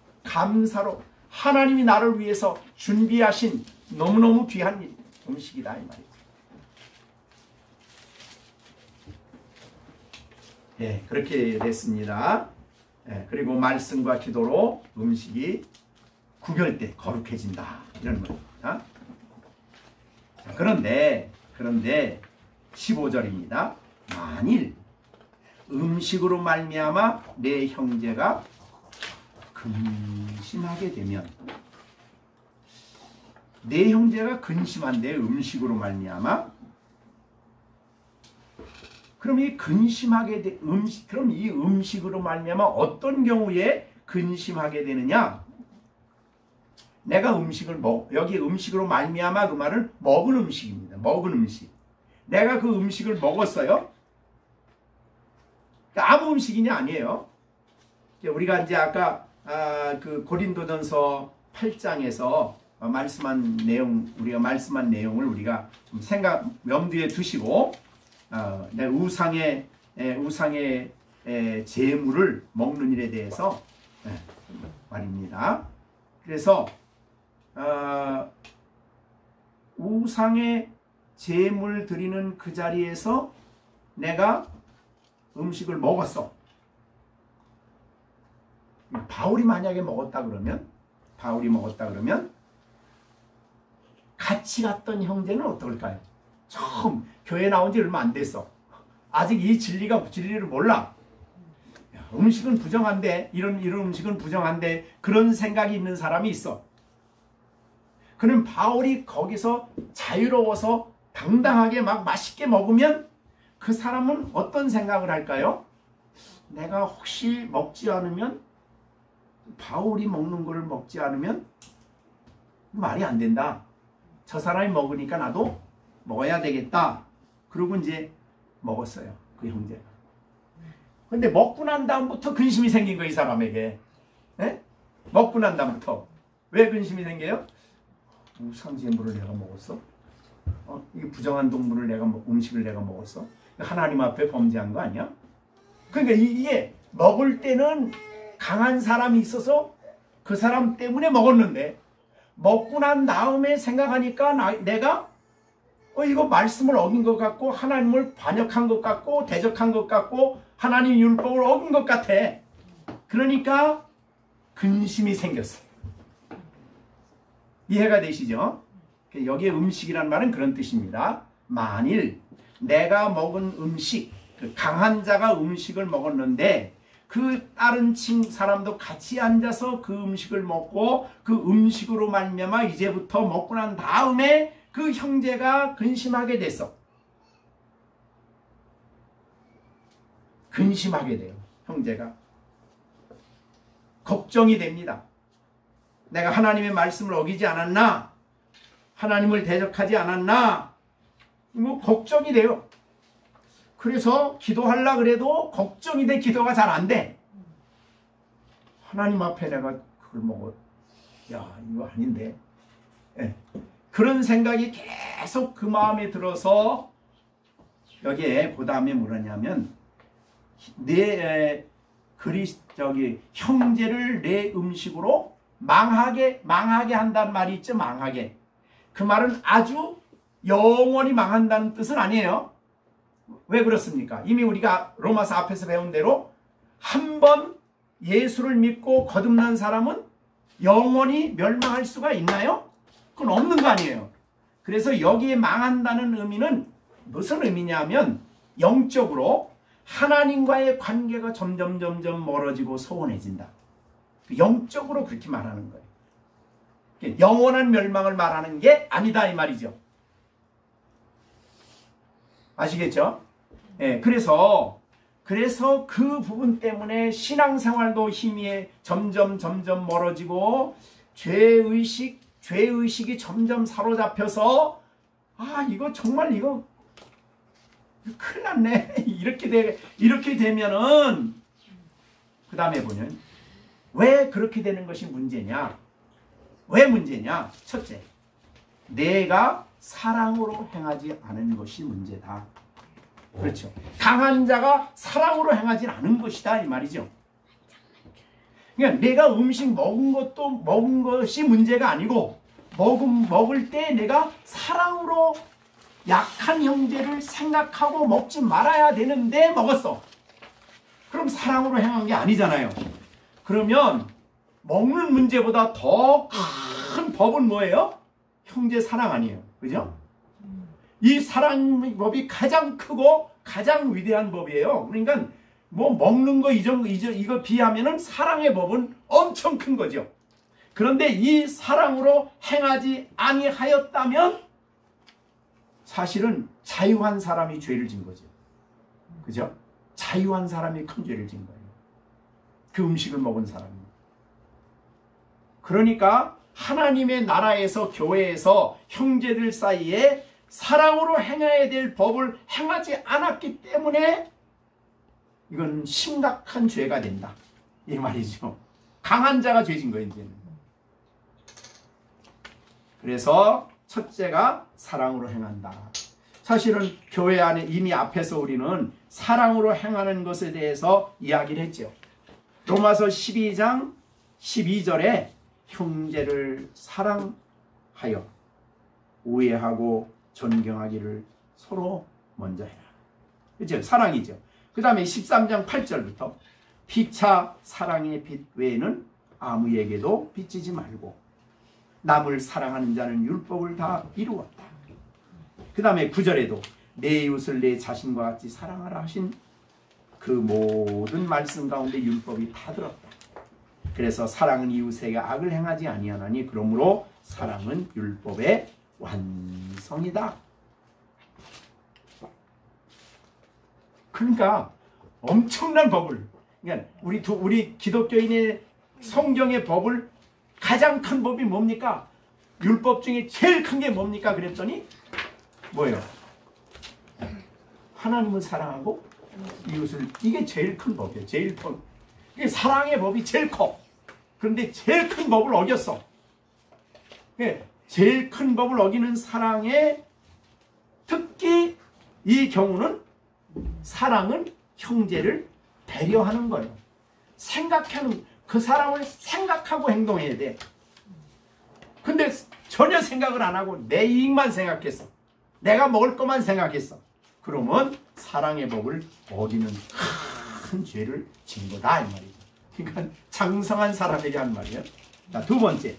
하나님이 나를 위해서 준비하신 너무너무 귀한 음식이다, 이 말이죠. 네, 그렇게 됐습니다. 네, 그리고 말씀과 기도로 음식이 구별돼 거룩해진다, 이런 겁니다. 자, 그런데 15절입니다. 만일 음식으로 말미암아 내 형제가 근심하게 되면, 내 형제가 근심한데 음식으로 말미암아, 그럼 이 근심하게 돼 그럼 이 음식으로 말미암아 어떤 경우에 근심하게 되느냐? 내가 여기 음식으로 말미암아 그 말은 먹은 음식입니다. 먹은 음식. 내가 그 음식을 먹었어요. 그러니까 아무 음식이냐 아니에요. 우리가 이제 아까 그 고린도전서 8장에서 우리가 말씀한 내용을 우리가 좀 염두에 두시고, 우상의 제물을 먹는 일에 대해서 말입니다. 그래서 우상의 제물 드리는 그 자리에서 내가 음식을 먹었어. 바울이 만약에 먹었다 그러면 같이 갔던 형제는 어떨까요? 처음 교회 나온 지 얼마 안 됐어. 아직 이 진리를 몰라. 야, 음식은 부정한데, 이런 음식은 부정한데, 그런 생각이 있는 사람이 있어. 그럼 바울이 거기서 자유로워서 당당하게 막 맛있게 먹으면 그 사람은 어떤 생각을 할까요? 내가 혹시 먹지 않으면, 바울이 먹는 걸 먹지 않으면 말이 안 된다. 저 사람이 먹으니까 나도 먹어야 되겠다. 그러고 이제 먹었어요. 그 형제가. 근데 먹고 난 다음부터 근심이 생긴 거예요. 이 사람에게. 에? 먹고 난 다음부터. 왜 근심이 생겨요? 우상제물을 내가 먹었어? 이게 부정한 동물을 음식을 내가 먹었어? 하나님 앞에 범죄한 거 아니야? 그러니까 이게 먹을 때는 강한 사람이 있어서 그 사람 때문에 먹었는데, 먹고 난 다음에 생각하니까 내가 이거 말씀을 어긴 것 같고, 하나님을 반역한 것 같고, 대적한 것 같고, 하나님 율법을 어긴 것 같아. 그러니까 근심이 생겼어. 이해가 되시죠? 여기에 음식이란 말은 그런 뜻입니다. 만일 내가 먹은 음식, 그 강한 자가 음식을 먹었는데 그 다른 사람도 같이 앉아서 그 음식을 먹고 그 음식으로 말미암아 이제부터 먹고 난 다음에 그 형제가 근심하게 됐어. 근심하게 돼요. 형제가. 걱정이 됩니다. 내가 하나님의 말씀을 어기지 않았나? 하나님을 대적하지 않았나? 걱정이 돼요. 그래서 기도하려고 그래도 걱정이 돼. 기도가 잘 안 돼. 하나님 앞에 내가 그걸 먹어. 야, 이거 아닌데. 그런 생각이 계속 그 마음에 들어서 여기에 그 다음에 뭐라냐면 형제를 내 음식으로 망하게 한다는 말이 있죠. 망하게. 그 말은 아주 영원히 망한다는 뜻은 아니에요. 왜 그렇습니까? 이미 우리가 로마서 앞에서 배운 대로 한 번 예수를 믿고 거듭난 사람은 영원히 멸망할 수가 있나요? 그건 없는 거 아니에요. 그래서 여기에 망한다는 의미는 무슨 의미냐면 영적으로 하나님과의 관계가 점점 멀어지고 소원해진다. 영적으로 그렇게 말하는 거예요. 영원한 멸망을 말하는 게 아니다 이 말이죠. 아시겠죠? 그래서 그 부분 때문에 신앙생활도 힘이 점점 멀어지고 죄의식이 점점 사로잡혀서 이거 정말 이거 큰일 났네. 이렇게 되면은 그 다음에 보면 왜 그렇게 되는 것이 문제냐? 왜 문제냐? 첫째, 내가 사랑으로 행하지 않은 것이 문제다. 그렇죠. 강한 자가 사랑으로 행하지 않은 것이다 이 말이죠. 그러니까 내가 음식 먹은 것이 문제가 아니고 먹을 때 내가 사랑으로 약한 형제를 생각하고 먹지 말아야 되는데 먹었어. 그럼 사랑으로 행한 게 아니잖아요. 그러면 먹는 문제보다 더 큰 법은 뭐예요? 형제 사랑 아니에요. 그죠? 이 사랑 법이 가장 크고 가장 위대한 법이에요. 그러니까 뭐 먹는 거 이거 비하면은 사랑의 법은 엄청 큰 거죠. 그런데 이 사랑으로 행하지 아니하였다면 사실은 자유한 사람이 죄를 진 거죠. 그죠? 자유한 사람이 큰 죄를 진 거예요. 그 음식을 먹은 사람이. 그러니까 하나님의 나라에서 교회에서 형제들 사이에 사랑으로 행해야 될 법을 행하지 않았기 때문에 이건 심각한 죄가 된다. 이 말이죠. 강한 자가 죄진 거예요, 이제는. 그래서 첫째가 사랑으로 행한다. 사실은 교회 안에 이미 앞에서 우리는 사랑으로 행하는 것에 대해서 이야기를 했죠. 로마서 12장 12절에 형제를 사랑하여 우애하고 존경하기를 서로 먼저 해라. 그렇죠? 사랑이죠. 그 다음에 13장 8절부터 피차 사랑의 빛 외에는 아무에게도 비치지 말고 남을 사랑하는 자는 율법을 다 이루었다. 그 다음에 9절에도 내 이웃을 내 자신과 같이 사랑하라 하신 그 모든 말씀 가운데 율법이 다 들었다. 그래서 사랑은 이웃에게 악을 행하지 아니하나니 그러므로 사랑은 율법의 완성이다. 그러니까 엄청난 법을, 그러니까 우리 기독교인의 성경의 법을 가장 큰 법이 뭡니까? 율법 중에 제일 큰 게 뭡니까? 그랬더니 뭐예요? 하나님을 사랑하고 이웃을, 이게 제일 큰 법이에요. 제일 큰. 이게 사랑의 법이 제일 커. 그런데 제일 큰 법을 어겼어. 제일 큰 법을 어기는 사랑의, 특히 이 경우는 사랑은 형제를 배려하는 거예요. 생각하는, 그 사람을 생각하고 행동해야 돼. 근데 전혀 생각을 안 하고 내 이익만 생각했어. 내가 먹을 것만 생각했어. 그러면 사랑의 법을 어기는 큰 죄를 진 거다 이 말이죠. 그러니까 장성한 사람에게 한 말이에요. 자, 두 번째,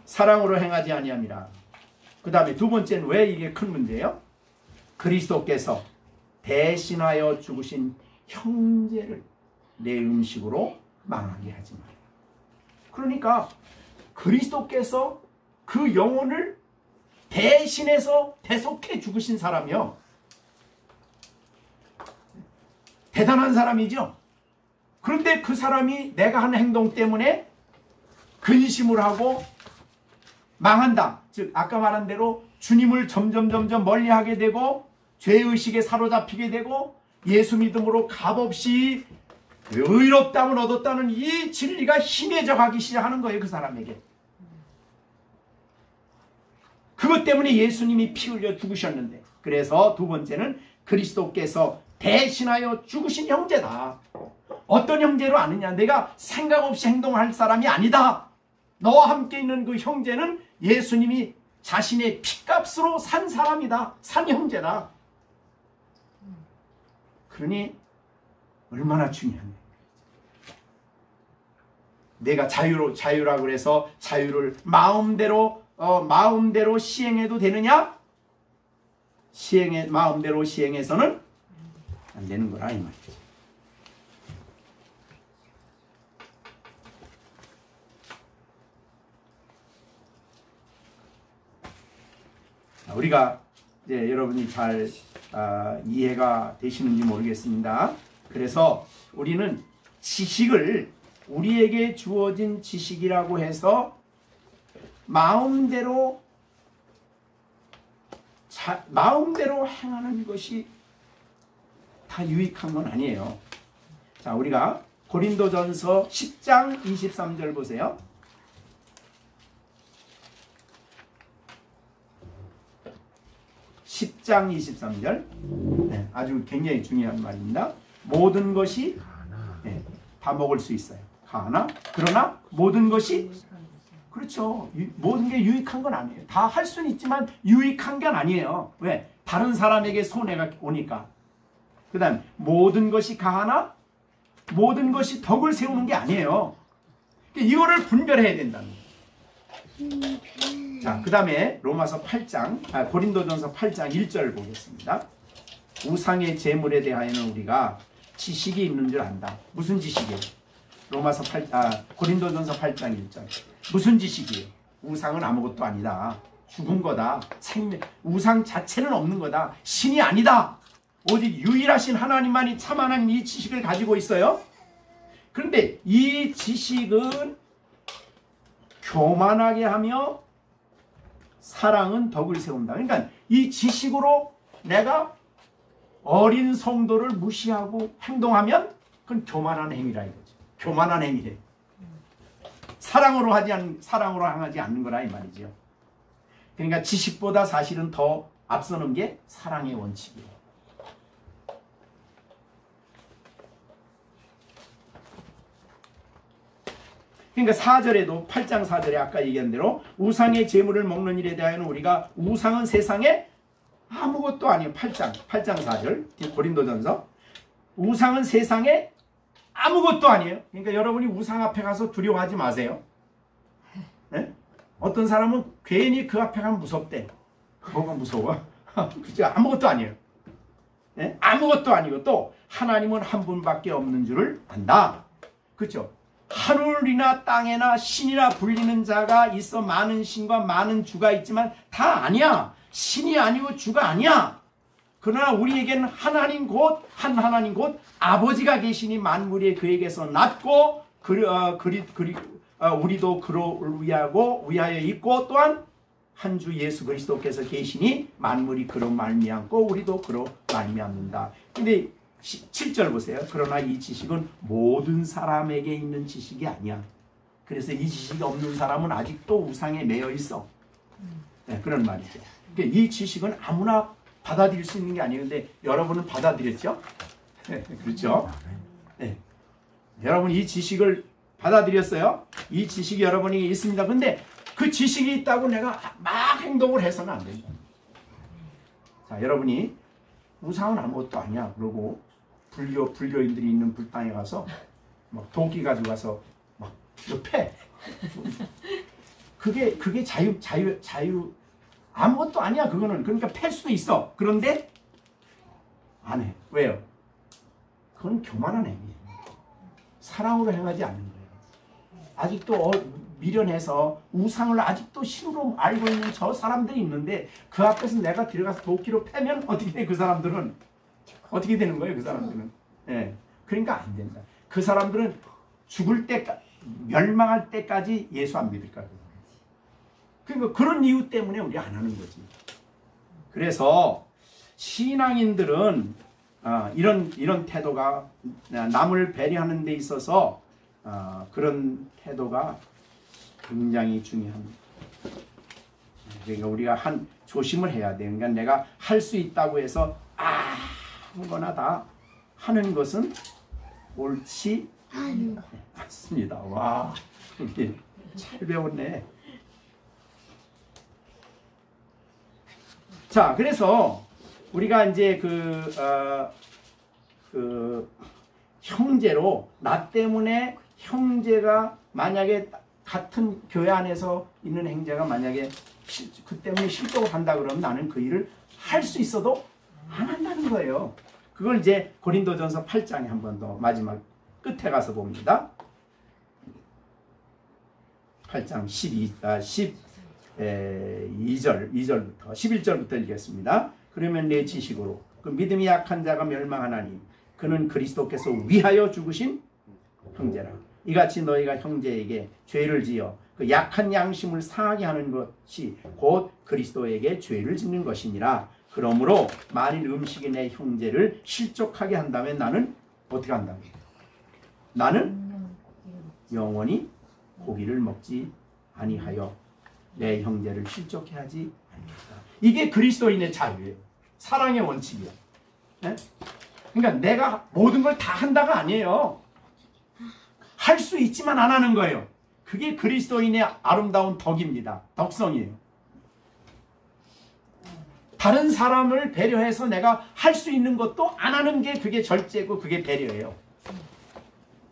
사랑으로 행하지 아니함이라. 그 다음에 두 번째는 왜 이게 큰 문제예요? 그리스도께서 대신하여 죽으신 형제를 내 음식으로 망하게 하지 마라. 그러니까 그리스도께서 그 영혼을 대신해서 대속해 죽으신 사람이요. 대단한 사람이죠. 그런데 그 사람이 내가 하는 행동 때문에 근심을 하고 망한다. 즉 아까 말한 대로 주님을 점점 멀리하게 되고 죄의식에 사로잡히게 되고 예수 믿음으로 값없이 의롭다함을 얻었다는 이 진리가 희미해져 가기 시작하는 거예요. 그 사람에게. 그것 때문에 예수님이 피 흘려 죽으셨는데, 그래서 두 번째는 그리스도께서 대신하여 죽으신 형제다. 어떤 형제로 아느냐? 내가 생각 없이 행동할 사람이 아니다. 너와 함께 있는 그 형제는 예수님이 자신의 피값으로 산 사람이다. 산 형제다. 그러니 얼마나 중요한, 내가 자유라고 해서 자유를 마음대로 시행해도 되느냐? 마음대로 시행해서는 안 되는 거라 이 말이죠. 우리가 이제 여러분이 잘 이해가 되시는지 모르겠습니다. 그래서 우리는 지식을, 우리에게 주어진 지식이라고 해서 마음대로 행하는 것이 다 유익한 건 아니에요. 자, 우리가 고린도전서 10장 23절 보세요. 10장 23절. 네, 아주 굉장히 중요한 말입니다. 모든 것이 다 먹을 수 있어요. 그러나 모든 것이, 그렇죠. 모든 게 유익한 건 아니에요. 다 할 수는 있지만 유익한 건 아니에요. 왜? 다른 사람에게 손해가 오니까. 그 다음 모든 것이 가하나 모든 것이 덕을 세우는 게 아니에요. 이거를 분별해야 된다는 거예요. 자, 그 다음에 로마서 8장, 고린도전서 8장 1절 보겠습니다. 우상의 제물에 대하여는 우리가 지식이 있는 줄 안다. 무슨 지식이에요? 고린도전서 8장 1절. 무슨 지식이에요? 우상은 아무것도 아니다. 죽은 거다. 우상 자체는 없는 거다. 신이 아니다. 오직 유일하신 하나님만이 참 하나님, 이 지식을 가지고 있어요. 그런데 이 지식은 교만하게 하며 사랑은 덕을 세운다. 그러니까 이 지식으로 내가 어린 성도를 무시하고 행동하면 그건 교만한 행위라 이거죠. 교만한 행위래. 사랑으로 행하지 않는 거라 이 말이죠. 그러니까 지식보다 사실은 더 앞서는 게 사랑의 원칙이에요. 그러니까 4절에도 8장 4절에 아까 얘기한 대로 우상의 제물을 먹는 일에 대하여는 우리가 우상은 세상에 아무것도 아니에요. 8장 4절 고린도전서 우상은 세상에 아무것도 아니에요. 그러니까 여러분이 우상 앞에 가서 두려워하지 마세요. 네? 어떤 사람은 괜히 그 앞에 가면 무섭대. 뭐가 무서워? 그죠? 아무것도 아니에요. 네? 아무것도 아니고 또 하나님은 한 분밖에 없는 줄을 안다. 그렇죠? 하늘이나 땅에나 신이라 불리는 자가 있어 많은 신과 많은 주가 있지만 다 아니야. 신이 아니고 주가 아니야. 그러나 우리에게는 하나님 곧 한 하나님 곧 아버지가 계시니 만물이 그에게서 났고 우리도 그를 위하여 있고 또한 한 주 예수 그리스도께서 계시니 만물이 그로 말미암고 우리도 그로 말미암는다. 근데 7절 보세요. 그러나 이 지식은 모든 사람에게 있는 지식이 아니야. 그래서 이 지식이 없는 사람은 아직도 우상에 매여 있어. 네, 그런 말이죠. 그러니까 이 지식은 아무나 받아들일 수 있는 게 아니에요. 근데 여러분은 받아들였죠? 네, 그렇죠? 네. 여러분 이 지식을 받아들였어요? 이 지식이 여러분에게 있습니다. 근데 그 지식이 있다고 내가 막 행동을 해서는 안 된다. 자, 여러분이 우상은 아무것도 아니야. 그러고 불교인들이 있는 불당에 가서 막 도끼 가지고 가서 막 패. 그게 자유 아무것도 아니야. 그거는 그러니까 팰 수도 있어. 그런데 안 해. 왜요? 그건 교만한 행위예요. 사랑으로 행하지 않는 거예요. 아직도 미련해서 우상을 아직도 신으로 알고 있는 저 사람들이 있는데 그 앞에서 내가 들어가서 도끼로 패면 어떻게 돼? 그 사람들은 어떻게 되는 거예요? 그 사람들은. 네. 그러니까 안 된다. 그 사람들은 죽을 때까지 멸망할 때까지 예수 안 믿을 거야. 그러니까 그런 이유 때문에 우리 안 하는 거지. 그래서 신앙인들은 이런 태도가 남을 배려하는 데 있어서 그런 태도가 굉장히 중요합니다. 그러니까 우리가 조심을 해야 돼요. 그러니까 내가 할 수 있다고 해서 아무거나 다 하는 것은 옳지 않습니다. 와, 잘 배웠네. 자, 그래서 우리가 이제 형제로 나 때문에 형제가 만약에 같은 교회 안에서 있는 형제가 만약에 그 때문에 실족을 한다 그러면 나는 그 일을 할 수 있어도 안 한다는 거예요. 그걸 이제 고린도전서 8장에 한 번 더 마지막 끝에 가서 봅니다. 8장 2절부터 11절부터 읽겠습니다. 그러면 내 지식으로 그 믿음이 약한 자가 멸망하나니 그는 그리스도께서 위하여 죽으신 형제라. 이같이 너희가 형제에게 죄를 지어 그 약한 양심을 상하게 하는 것이 곧 그리스도에게 죄를 짓는 것이니라. 그러므로 만일 음식이 내 형제를 실족하게 한다면 나는 어떻게 한다고? 나는 영원히 고기를 먹지 아니하여 내 형제를 실족해 하지 않겠다. 이게 그리스도인의 자유예요. 사랑의 원칙이야. 네? 그러니까 내가 모든 걸 다 한다가 아니에요. 할 수 있지만 안 하는 거예요. 그게 그리스도인의 아름다운 덕입니다. 덕성이에요. 다른 사람을 배려해서 내가 할 수 있는 것도 안 하는 게 그게 절제고 그게 배려예요.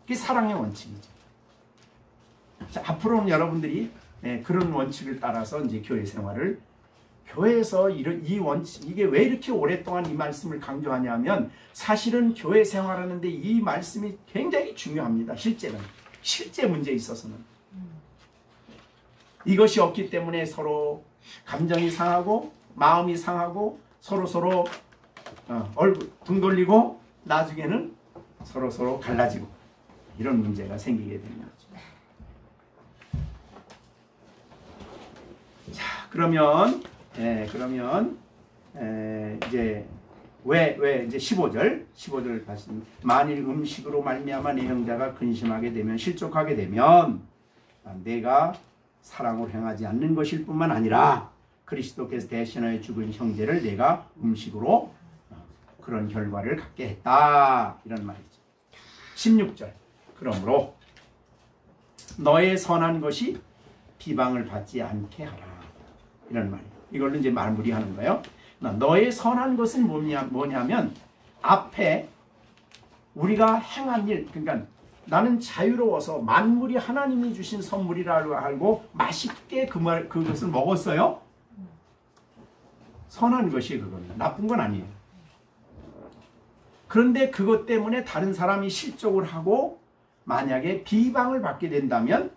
그게 사랑의 원칙이죠. 자, 앞으로는 여러분들이 그런 원칙을 따라서 이제 교회 생활을 교회에서 이 원칙 이게 왜 이렇게 오랫동안 이 말씀을 강조하냐면 사실은 교회 생활하는데 이 말씀이 굉장히 중요합니다. 실제 문제에 있어서는 이것이 없기 때문에 서로 감정이 상하고 마음이 상하고 서로 얼굴 등 돌리고 나중에는 서로 갈라지고 이런 문제가 생기게 됩니다. 자, 그러면 이제 왜 이제 15절 다시 만일 음식으로 말미암아 내 형제가 근심하게 되면 실족하게 되면 내가 사랑으로 행하지 않는 것일 뿐만 아니라 그리스도께서 대신하여 죽은 형제를 내가 음식으로 그런 결과를 갖게 했다. 이런 말이죠. 16절. 그러므로 너의 선한 것이 비방을 받지 않게 하라. 이런 말이에요. 이걸로 이제 마무리하는 거예요. 너의 선한 것은 뭐냐면 앞에 우리가 행한 일, 그러니까 나는 자유로워서 만물이 하나님이 주신 선물이라고 알고 맛있게 그것을 먹었어요. 선한 것이 그겁니다. 나쁜 건 아니에요. 그런데 그것 때문에 다른 사람이 실족을 하고 만약에 비방을 받게 된다면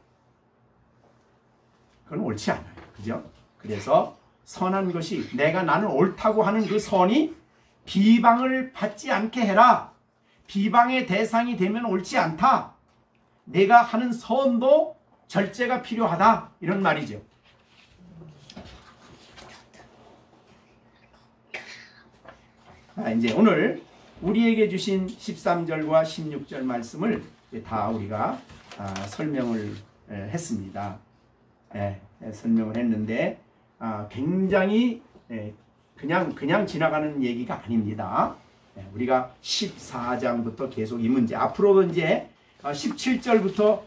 그건 옳지 않아요. 그죠? 그래서 선한 것이 나는 옳다고 하는 그 선이 비방을 받지 않게 해라. 비방의 대상이 되면 옳지 않다. 내가 하는 선도 절제가 필요하다. 이런 말이죠. 이제 오늘 우리에게 주신 13절과 16절 말씀을 다 우리가 설명을 했습니다. 설명을 했는데 굉장히 그냥 지나가는 얘기가 아닙니다. 우리가 14장부터 계속 이 문제, 앞으로도 이제 17절부터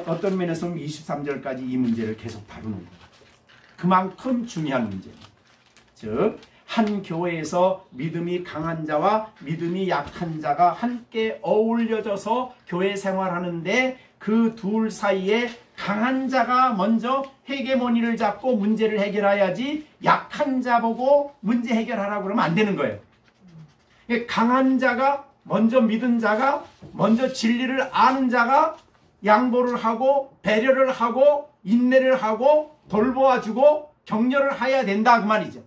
어떤 면에서 23절까지 이 문제를 계속 다루는 거예요. 그만큼 중요한 문제입니다. 즉 한 교회에서 믿음이 강한 자와 믿음이 약한 자가 함께 어울려져서 교회 생활하는데 그 둘 사이에 강한 자가 먼저 헤게모니를 잡고 문제를 해결해야지 약한 자 보고 문제 해결하라고 그러면 안 되는 거예요. 강한 자가 먼저 믿은 자가 먼저 진리를 아는 자가 양보를 하고 배려를 하고 인내를 하고 돌보아주고 격려를 해야 된다 그 말이죠.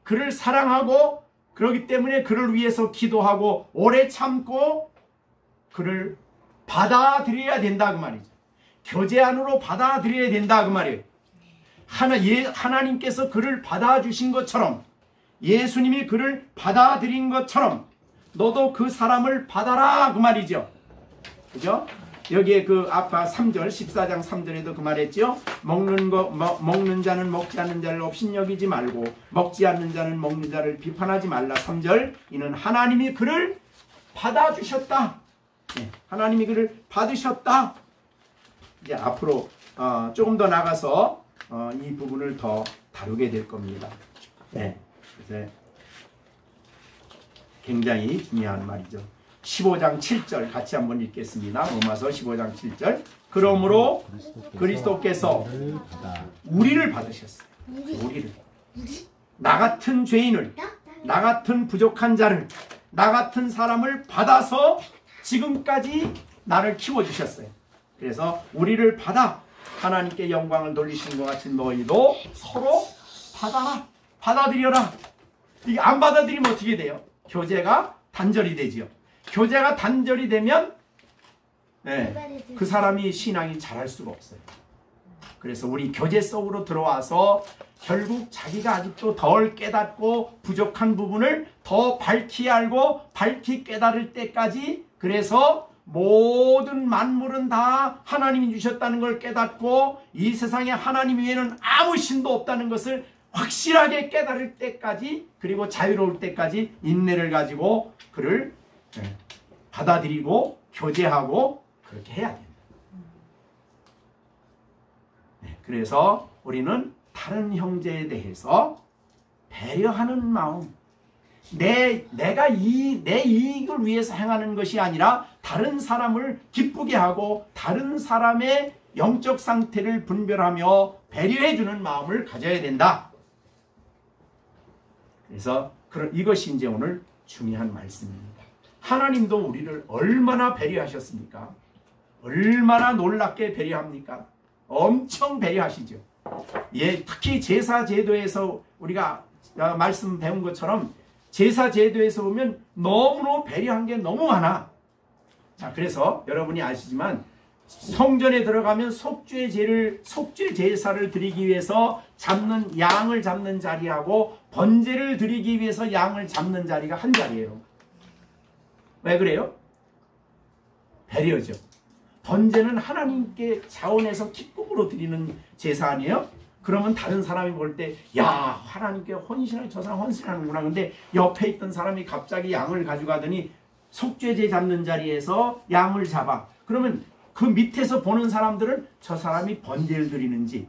그를 사랑하고 그러기 때문에 그를 위해서 기도하고 오래 참고 그를 받아들여야 된다 그 말이죠. 교제 안으로 받아들여야 된다 그 말이에요. 하나님께서 그를 받아주신 것처럼 예수님이 그를 받아들인 것처럼 너도 그 사람을 받아라 그 말이죠. 그죠? 여기에 그 아까 3절 14장 3절에도 그 말했죠. 먹는 자는 먹지 않는 자를 업신여기지 말고 먹지 않는 자는 먹는 자를 비판하지 말라. 3절 이는 하나님이 그를 받아주셨다. 하나님이 그를 받으셨다. 이제 앞으로 조금 더 나가서 이 부분을 더 다루게 될 겁니다. 그래서 굉장히 중요한 말이죠. 15장 7절 같이 한번 읽겠습니다. 로마서 15장 7절. 그러므로 그리스도께서 우리를 받으셨어요. 우리를. 나 같은 죄인을, 나 같은 부족한 자를, 나 같은 사람을 받아서 지금까지 나를 키워주셨어요. 그래서 우리를 받아 하나님께 영광을 돌리신 것 같은 너희도 서로 받아라. 받아들여라. 이게 안 받아들이면 어떻게 돼요? 교제가 단절이 되지요. 교제가 단절이 되면 그 사람이 신앙이 잘할 수가 없어요. 그래서 우리 교제 속으로 들어와서 결국 자기가 아직도 덜 깨닫고 부족한 부분을 더 밝히 알고 밝히 깨달을 때까지, 그래서 모든 만물은 다 하나님이 주셨다는 걸 깨닫고 이 세상에 하나님 외에는 아무 신도 없다는 것을 확실하게 깨달을 때까지, 그리고 자유로울 때까지 인내를 가지고 그를 받아들이고 교제하고 그렇게 해야 됩니다. 그래서 우리는 다른 형제에 대해서 배려하는 마음, 내가 내 이익을 위해서 행하는 것이 아니라 다른 사람을 기쁘게 하고 다른 사람의 영적 상태를 분별하며 배려해주는 마음을 가져야 된다. 그래서 이것이 이제 오늘 중요한 말씀입니다. 하나님도 우리를 얼마나 배려하셨습니까? 얼마나 놀랍게 배려합니까? 엄청 배려하시죠. 특히 제사 제도에서 우리가 말씀 배운 것처럼 제사 제도에서 보면 너무너무 배려한 게 너무 많아. 자, 그래서 여러분이 아시지만 성전에 들어가면 속죄 제사를 드리기 위해서 양을 잡는 자리하고 번제를 드리기 위해서 양을 잡는 자리가 한 자리예요. 왜 그래요? 배려죠. 번제는 하나님께 자원해서 기쁨으로 드리는 제사 아니에요? 그러면 다른 사람이 볼 때 야, 하나님께 헌신을 저 사람 헌신하는구나. 근데 옆에 있던 사람이 갑자기 양을 가져가더니 속죄제 잡는 자리에서 양을 잡아. 그러면 그 밑에서 보는 사람들은 저 사람이 번제를 드리는지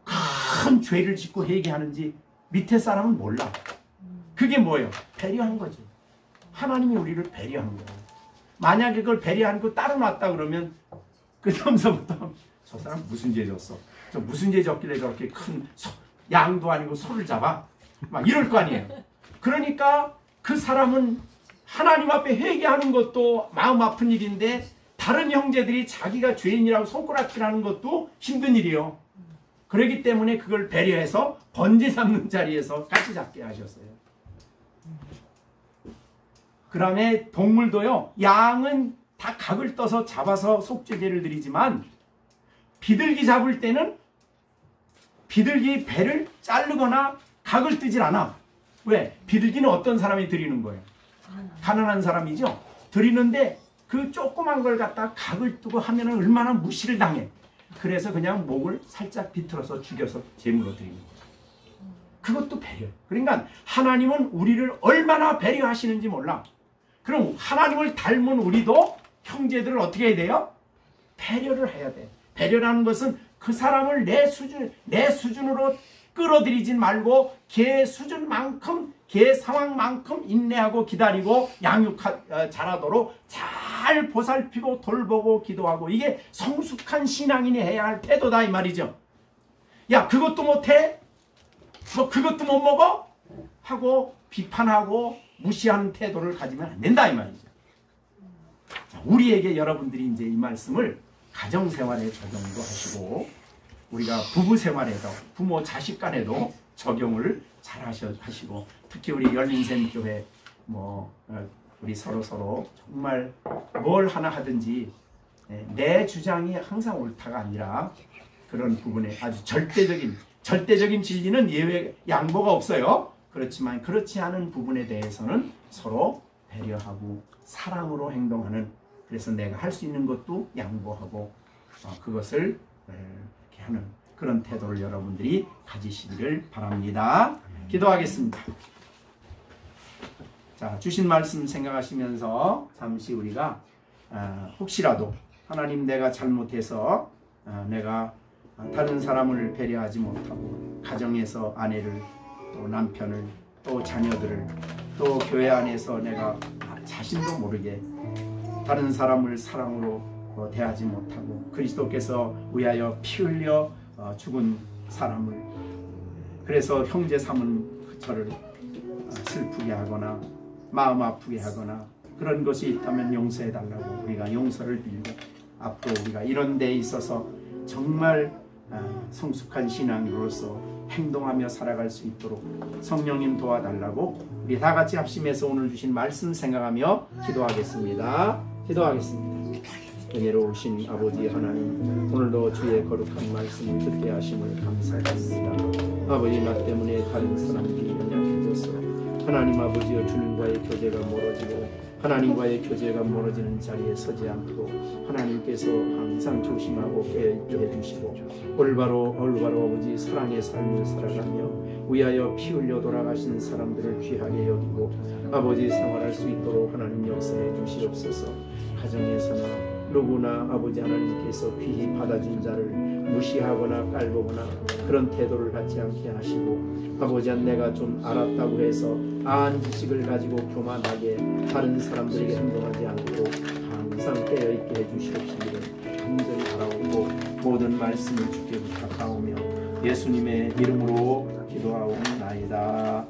큰 죄를 짓고 회개하는지 밑에 사람은 몰라. 그게 뭐예요? 배려한 거지. 하나님이 우리를 배려한 거예요. 만약에 그걸 배려한 거 따로 놨다 그러면 그 다음서부터 저 사람 무슨 죄 졌어? 저 무슨 죄 졌길래 저렇게 큰 양도 아니고 소를 잡아? 막 이럴 거 아니에요. 그러니까 그 사람은 하나님 앞에 회개하는 것도 마음 아픈 일인데 다른 형제들이 자기가 죄인이라고 손가락질하는 것도 힘든 일이요. 그렇기 때문에 그걸 배려해서 번제 잡는 자리에서 같이 잡게 하셨어요. 그 다음에 동물도요. 양은 다 각을 떠서 잡아서 속죄제를 드리지만 비둘기 잡을 때는 비둘기 배를 자르거나 각을 뜨질 않아. 왜? 비둘기는 어떤 사람이 드리는 거예요? 가난한 사람이죠. 드리는데 그 조그만 걸 갖다 각을 뜨고 하면 얼마나 무시를 당해. 그래서 그냥 목을 살짝 비틀어서 죽여서 제물로 드리는 거예요. 그것도 배려. 그러니까 하나님은 우리를 얼마나 배려하시는지 몰라. 그럼 하나님을 닮은 우리도 형제들을 어떻게 해야 돼요? 배려를 해야 돼. 배려라는 것은 그 사람을 내 수준으로 끌어들이진 말고 걔 수준만큼, 걔 상황만큼 인내하고 기다리고 자라도록 잘 보살피고 돌보고 기도하고, 이게 성숙한 신앙인이 해야 할 태도다 이 말이죠. 야, 그것도 못해? 너 그것도 못 먹어? 하고 비판하고 무시하는 태도를 가지면 안 된다 이 말이죠. 자, 우리에게 여러분들이 이제 이 말씀을 가정생활에 적용도 하시고 우리가 부부생활에도 부모 자식 간에도 적용을 잘 하시고, 특히 우리 열린샘교회 우리 서로 정말 뭘 하나 하든지 내 주장이 항상 옳다가 아니라 그런 부분에 아주 절대적인 진리는 예외 양보가 없어요. 그렇지만 그렇지 않은 부분에 대해서는 서로 배려하고 사랑으로 행동하는, 그래서 내가 할 수 있는 것도 양보하고 그것을 이렇게 하는 그런 태도를 여러분들이 가지시기를 바랍니다. 기도하겠습니다. 자, 주신 말씀 생각하시면서 잠시 우리가 혹시라도 하나님, 내가 잘못해서 내가 다른 사람을 배려하지 못하고 가정에서 아내를, 또 남편을, 또 자녀들을, 또 교회 안에서 내가 자신도 모르게 다른 사람을 사랑으로 대하지 못하고 그리스도께서 위하여 피 흘려 죽은 사람을, 그래서 형제 삼은 저를 슬프게 하거나 마음 아프게 하거나 그런 것이 있다면 용서해 달라고 우리가 용서를 빌고, 앞으로 우리가 이런 데에 있어서 정말 성숙한 신앙으로서 행동하며 살아갈 수 있도록 성령님 도와달라고 우리 다 같이 합심해서 오늘 주신 말씀 생각하며 기도하겠습니다. 은혜로우신 아버지 하나님, 오늘도 주의 거룩한 말씀을 듣게 하심을 감사드립니다. 아버지, 나 때문에 다른 사람들이 연약해져서 하나님 아버지여 주님과의 교제가 멀어지고 하나님과의 교제가 멀어지는 자리에 서지 않도록 하나님께서 항상 조심하고 깨어있게 해주시고 올바로 아버지 사랑의 삶을 살아가며 위하여 피 흘려 돌아가시는 사람들을 귀하게 여기고 아버지 생활할 수 있도록 하나님 역사해 주시옵소서. 가정에서나 누구나 아버지 하나님께서 귀히 받아준 자를 무시하거나 깔보거나 그런 태도를 갖지 않게 하시고, 아버지, 내가 좀 알았다고 해서 아한 지식을 가지고 교만하게 다른 사람들에게 행동하지 않도록 항상 깨어있게 해주시옵시기를 간절히 바라오고 모든 말씀을 주께 부탁하오며 예수님의 이름으로 기도하옵나이다.